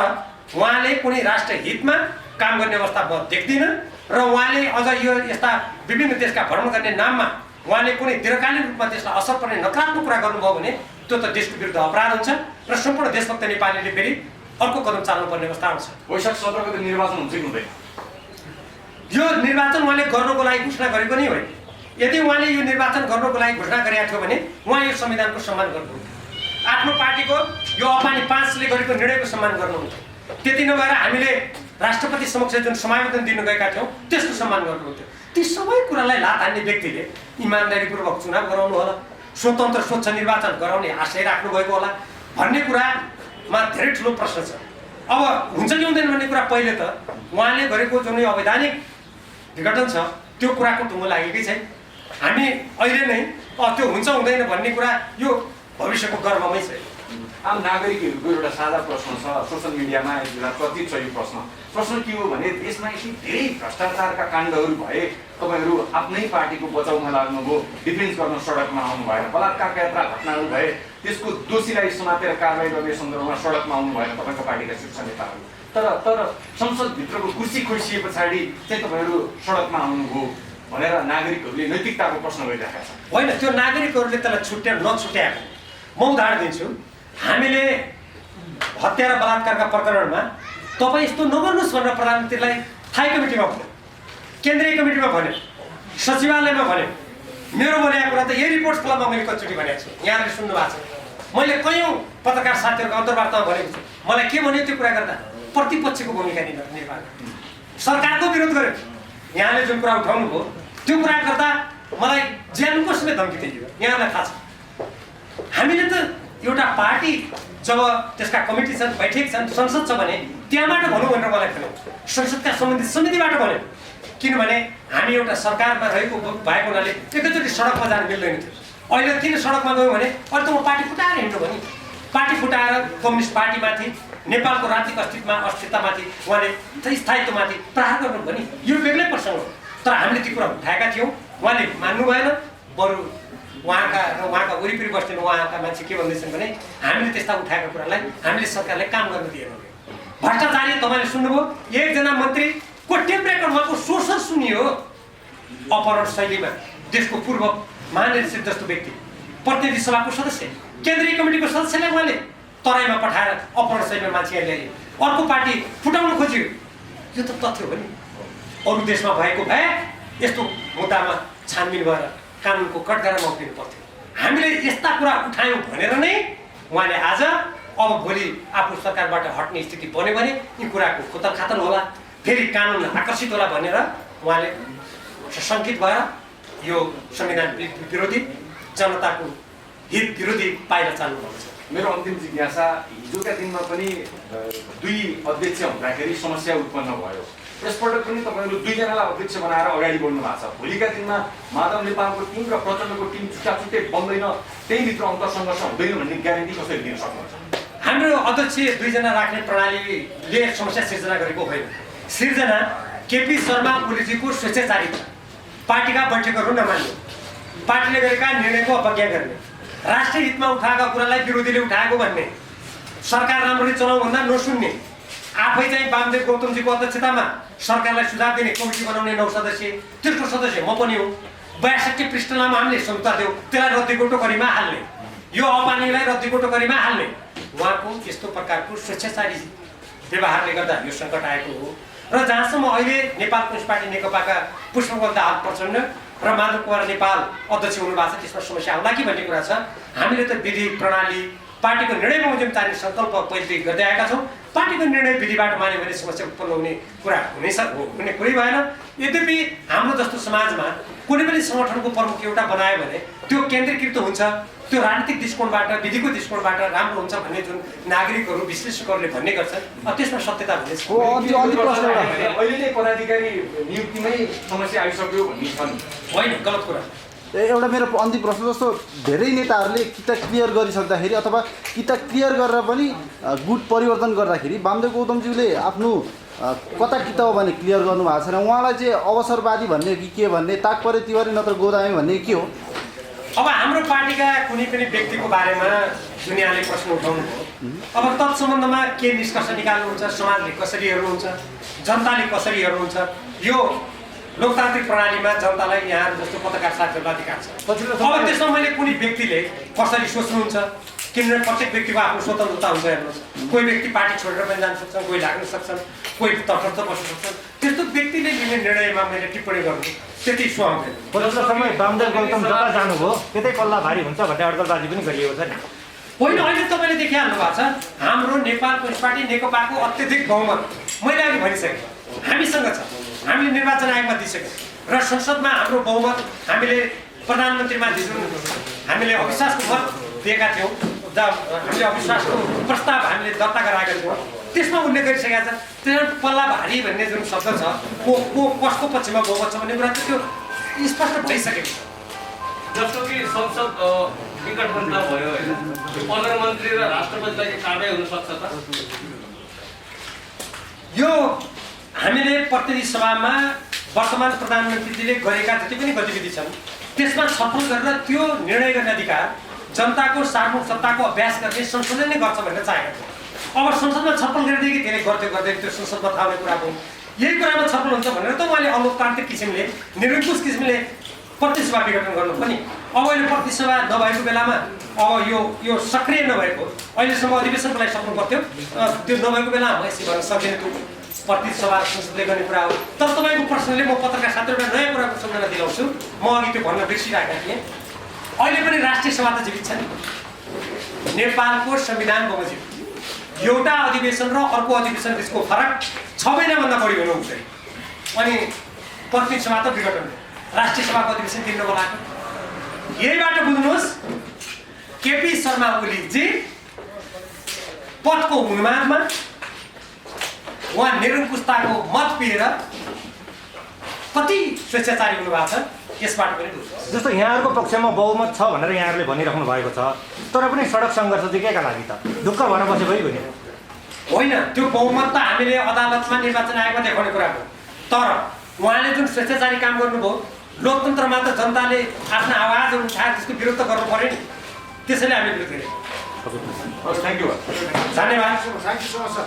S2: उहाँले कुनै राष्ट्र हितमा काम गर्ने अवस्था म देख्दिनँ। र उहाँले अझ यो यस्ता विभिन्न देशका भ्रमण गर्ने नाममा उहाँले कुनै दीर्घकालीन रूपमा त्यसलाई असर पर्ने नकारात्मक कुरा गर्नुभयो भने त्यो त देशको विरुद्ध अपराध हुन्छ र सम्पूर्ण देशभक्त नेपालीले फेरि अर्को कदम चाल्नुपर्ने अवस्था आउँछ।
S3: वैशाख 17 गते निर्वाचन हुन्छ कि हुँदैन?
S2: यो निर्वाचन उहाँले गर्नको लागि घोषणा गरेको नै होइन। यदि उहाँले यो निर्वाचन गर्नको लागि घोषणा गरेका थियो भने उहाँ यो संविधानको सम्मान गर्नुहुन्थ्यो, आफ्नो पार्टीको यो अपानी 5ले गरेको निर्णयको सम्मान गर्नुहुन्थ्यो। त्यति नभएर हामीले राष्ट्रपति समक्ष जुन समावेदन दिनु गएका थियौँ त्यसको सम्मान गर्नुहुन्थ्यो। ती सबै कुरालाई लात हान्ने व्यक्तिले इमान्दारीपूर्वक चुनाव गराउनु होला, स्वतन्त्र स्वच्छ निर्वाचन गराउने आशय राख्नुभएको होला भन्ने कुरामा धेरै ठुलो प्रश्न छ। अब हुन्छ कि हुँदैन भन्ने कुरा पहिले त उहाँले गरेको जुन अवैधानिक विघटन छ त्यो कुराको टुङ्गो लागेकै छैन। हामी अहिले नै त्यो हुन्छ हुँदैन भन्ने कुरा यो भविष्यको गर्भमै छ।
S3: आम नागरिकहरूको एउटा साझा प्रश्न छ, सोसियल मिडियामा एउटा चर्चित छ यो प्रश्न के हो भने देशमा यति धेरै भ्रष्टाचारका काण्डहरू भए तपाईँहरू आफ्नै पार्टीको बचाउमा लाग्नुभयो, डिफेन्स गर्न सडकमा आउनु भएन, बलात्कारका यत्रा घटनाहरू भए त्यसको दोषीलाई समातेर कारवाही गर्ने सन्दर्भमा सडकमा आउनु भएन तपाईँको पार्टीका शीर्ष नेताहरू। तर संसदभित्रको कुर्सी खोइसिए पछाडि चाहिँ तपाईँहरू सडकमा आउनुभयो भनेर नागरिकहरूले नैतिकताको प्रश्न गरिरहेका छन्।
S2: होइन, त्यो नागरिकहरूले त्यसलाई नछुट्याएको। म उदाहरण दिन्छु। हामीले हत्या र बलात्कारका प्रकरणमा तपाईँ यस्तो नगर्नुहोस् भनेर प्रधानमन्त्रीलाई थाई कमिटीमा भन्यो, केन्द्रीय कमिटीमा भन्यो, सचिवालयमा भन्यो। मेरो भनेको कुरा त यही रिपोर्ट खुलामा मैले कतिचोटि भनेको छु, यहाँले सुन्नु भएको छ। मैले कयौँ पत्रकार साथीहरूको अन्तर्वार्तामा भनेको छु। मलाई के भन्यो त्यो कुरा गर्दा प्रतिपक्षको भूमिका निर्वाह सरकारको विरोध गर्यो। यहाँले जुन कुरा उठाउनु भयो त्यो कुरा गर्दा मलाई ज्यानको समेत धम्की दिइयो। यहाँलाई थाहा छ हामीले त एउटा पार्टी जब त्यसका कमिटी छन्, बैठक छन्, संसद छ भने त्यहाँबाट भनौँ भनेर मलाई भन्यो, संसदका सम्बन्धित समितिबाट भन्यो। किनभने हामी एउटा सरकारमा रहेको भएको हुनाले एकैचोटि सडकमा जान मिल्दैन थियो। अहिले किन सडकमा गयौँ भने अहिले त म पार्टी फुटाएर हिँड्नु भयो नि। पार्टी फुटाएर कम्युनिस्ट पार्टीमाथि, नेपालको राजनीतिक अस्तित्वमाथि उहाँले स्थायित्वमाथि प्रहार गर्नुभयो नि। यो बेग्लै प्रसङ्ग हो। तर हामीले ती कुरा उठाएका थियौँ, उहाँले मान्नु भएन। बरु उहाँका वरिपरि बस्ने उहाँका मान्छे के भन्दैछन् भने हामीले त्यस्ता उठाएका कुरालाई हामीले सरकारले काम गर्न दिएन। भ्रष्टाचारी तपाईँले सुन्नुभयो, एकजना मन्त्रीको टेप रेकर्ड उहाँको सोर्सेस सुनियो। अपहरण शैलीमा देशको पूर्व महानिर्देशक जस्तो व्यक्ति, प्रतिनिधि सभाको सदस्य, केन्द्रीय कमिटीको सदस्यलाई उहाँले तराईमा पठाएर अपहरण शैलीमा मान्छे ल्याए। अर्को पार्टी फुटाउन खोज्यो। यो त तथ्य हो नि। अरू देशमा भएको भए यस्तो मुद्दामा छानबिन भएर कानुनको कठघरामा उभिनु पर्थ्यो। हामीले यस्ता कुरा उठायौँ भनेर नै उहाँले आज अब भोलि आफू सरकारबाट हट्ने स्थिति बन्यो भने यी कुराको खोतलखातल होला, फेरि कानुन आकर्षित होला भनेर उहाँले सङ्कित भएर यो संविधान विरोधी, जनताको हित विरोधी पाइला चाल्नुभएको छ।
S3: मेरो अन्तिम जिज्ञासा, हिजोका दिनमा पनि दुई अध्यक्ष हुँदाखेरि समस्या उत्पन्न भयो। यसपल्ट पनि तपाईँहरू दुईजनालाई अध्यक्ष बनाएर अगाडि बढ्नु भएको छ। भोलिका दिनमा माधव नेपालको टिम र प्रचण्डको टिम छुट्टै बन्दैन, त्यहीभित्र अन्तरसङ्घर्ष हुँदैन भन्ने ग्यारेन्टी कसरी दिन सक्नुहुन्छ?
S2: हाम्रो अध्यक्ष दुईजना राख्ने प्रणालीले समस्या सिर्जना गरेको होइन। सिर्जना केपी शर्मा ओलीजीको स्वेच्छाचारिता, पार्टीका बैठकहरू नमान्ने, पार्टीले गरेका निर्णयको अवज्ञा गर्ने, राष्ट्रिय हितमा उठाएका कुरालाई विरोधीले उठाएको भन्ने, सरकार राम्ररी चलाउँ भन्दा नसुन्ने, आफै चाहिँ वामदेव गौतमजीको अध्यक्षतामा सरकारलाई सुझाव दिने कमिटी बनाउने 9 सदस्य, तेस्रो सदस्य म पनि हो। 62 पृष्ठ लामो हामीले संहिता दियौँ, त्यसलाई रद्दीको टोकरीमा हाल्ने, यो अपानीलाई रद्दीको टोकरीमा हाल्ने। उहाँको यस्तो प्रकारको स्वेच्छाचारी व्यवहारले गर्दा यो सङ्कट आएको हो। र जहाँसम्म अहिले नेपाल कम्युनिस्ट पार्टी नेकपाका पुष्पकमल दाहाल प्रचण्ड र माधव कुमार नेपाल अध्यक्ष हुनुभएको छ, त्यसमा समस्या आउला कि भन्ने कुरा छ। हामीले त विधि प्रणाली पार्टीको निर्णय बमोजिम तान्ने सङ्कल्प पहिलेदेखि गर्दै आएका छौँ। पार्टीको निर्णय विधिबाट मान्यो भने समस्या उत्पन्न हुने कुरा हुने कुरै भएन। यद्यपि हाम्रो जस्तो समाजमा कुनै पनि सङ्गठनको प्रमुख एउटा बनायो भने त्यो केन्द्रीकृत हुन्छ, त्यो राजनीतिक दृष्टिकोणबाट, विधिको दृष्टिकोणबाट राम्रो हुन्छ भन्ने जुन नागरिकहरू विश्लेषकहरूले भन्ने गर्छन्, त्यसमा सत्यता हुनेछ।
S3: अहिले नै पदाधिकारी नियुक्तिमै समस्या आइसक्यो भन्ने छ नि?
S2: होइन, गलत कुरा।
S4: एउटा मेरो अन्तिम प्रश्न, जस्तो धेरै नेताहरूले कि त क्लियर गरिसक्दाखेरि अथवा कि त क्लियर गरेर पनि गुट परिवर्तन गर्दाखेरि वामदेव गौतमज्यूले आफ्नो कता किता हो भने क्लियर गर्नुभएको छैन। उहाँलाई चाहिँ अवसरवादी भन्ने कि के भन्ने, ताकपरे तिवारी नत्र गोदामी भन्ने के हो?
S2: अब हाम्रो पार्टीका कुनै पनि व्यक्तिको बारेमा जुन यहाँले प्रश्न उठाउनु भयो, अब तत्सम्बन्धमा के निष्कर्ष निकाल्नुहुन्छ, समाजले कसरी हेर्नुहुन्छ, जनताले कसरी हेर्नुहुन्छ, यो लोकतान्त्रिक प्रणालीमा जनतालाई यहाँ जस्तो पत्रकार साथीहरूलाई अधिकार छ। अब त्यसमा मैले कुनै व्यक्तिले कसरी सोच्नुहुन्छ, किनभने प्रत्येक व्यक्तिको आफ्नो स्वतन्त्रता हुन्छ। हेर्नुहोस्, कोही व्यक्ति पार्टी छोडेर पनि जान सक्छन्, कोही लाग्न सक्छन्, कोही तटस्थ बस्न सक्छन्। त्यस्तो व्यक्तिले लिने निर्णयमा मैले टिप्पणी गर्नु त्यति सुहाउँदैन।
S5: पछिल्लो समय वामदेव गौतम जता जानुभयो त्यतै पल्ला भारी हुन्छ भन्ने अड्कलबाजी पनि गरिएको छ नि?
S2: होइन, अहिले तपाईँले देखिहाल्नु भएको छ हाम्रो नेपाल कम्युनिस्ट पार्टी नेकपाको अत्यधिक बहुमत मैले अघि भनिसकेँ हामीसँग छ। हामीले निर्वाचन आयोगमा दिइसक्यौँ र संसदमा हाम्रो बहुमत हामीले प्रधानमन्त्रीमाथि जुन हामीले अविश्वासको मत दिएका थियौँ, हामीले अविश्वासको प्रस्ताव हामीले दर्ता गराएका थियौँ, त्यसमा उल्लेख गरिसकेका छ। त्यसमा पल्ला भारी भन्ने जुन शब्द छ को कसको पक्षमा बहुमत छ भन्ने कुरा त्यो स्पष्ट भइसकेको छ।
S3: जस्तो कि संसद
S6: विघटनता भयो होइन प्रधानमन्त्री र राष्ट्रपतिलाई कारबाही हुन सक्छ त
S2: यो हामीले प्रतिनिधि सभामा वर्तमान प्रधानमन्त्रीजीले गरेका जति पनि गतिविधि छन् त्यसमा छलफल गरेर त्यो निर्णय गर्ने अधिकार जनताको सार्वभौम सत्ताको अभ्यास गर्ने संसदले नै गर्छ भनेर चाहेका छौँ। अब संसदमा छलफल गरेदेखि धेरै गर्दै त्यो संसदमा थाहा हुने कुरा हो। यही कुरामा छलफल हुन्छ भनेर त मैले अलोकतान्त्रिक किसिमले निरङ्कुश किसिमले प्रतिनिधि सभा विघटन गर्नु पनि। अब अहिले प्रतिनिधि सभा नभएको बेलामा अब यो सक्रिय नभएको अहिलेसम्म अधिवेशनको लागि सक्नु पर्थ्यो, त्यो नभएको बेला यसरी भन्न सक्दैन त्यो प्रतिनिधि सभा संसदले गर्ने कुरा हो। तर तपाईँको प्रश्नले म पत्रकार साथीहरू एउटा नयाँ कुराको सम्झना दिलाउँछु। म अघि त्यो भन्न बिर्सिरहेका थिएँ। अहिले पनि राष्ट्रिय सभा त जीवित छ नि। नेपालको संविधान बमोजिम एउटा अधिवेशन र अर्को अधिवेशन बिचको फरक 6 महिनाभन्दा बढी हुनु हुँदैन। अनि प्रतिनिधि सभा त विघटन हो, राष्ट्रिय सभाको अधिवेशन किन नबोलाएको? यहीबाट बुझ्नुहोस् केपी शर्मा ओलीजी पदको उन्मादमा उहाँ निरङ्कुशताको मत पिएर कति स्वेच्छाचारी हुनुभएको छ यसबाट पनि बुझ्नुहोस्।
S5: जस्तो यहाँहरूको पक्षमा बहुमत छ भनेर यहाँहरूले भनिराख्नु भएको छ, तर पनि सडक सङ्घर्ष चाहिँ केका लागि त? ढुक्क भएर बसे भइगयो नि।
S2: होइन, त्यो बहुमत त हामीले अदालतमा निर्वाचन आयोगमा देखाउने कुरा हो। तर उहाँले जुन स्वेच्छाचारी काम गर्नुभयो, लोकतन्त्रमा त जनताले आफ्नो आवाजहरू उठाएर त्यसको विरोध त गर्नु पर्यो नि। त्यसैले हामी विरोध गरेको।
S3: Thank you.
S2: धन्यवाद।
S1: Thank you so much sir.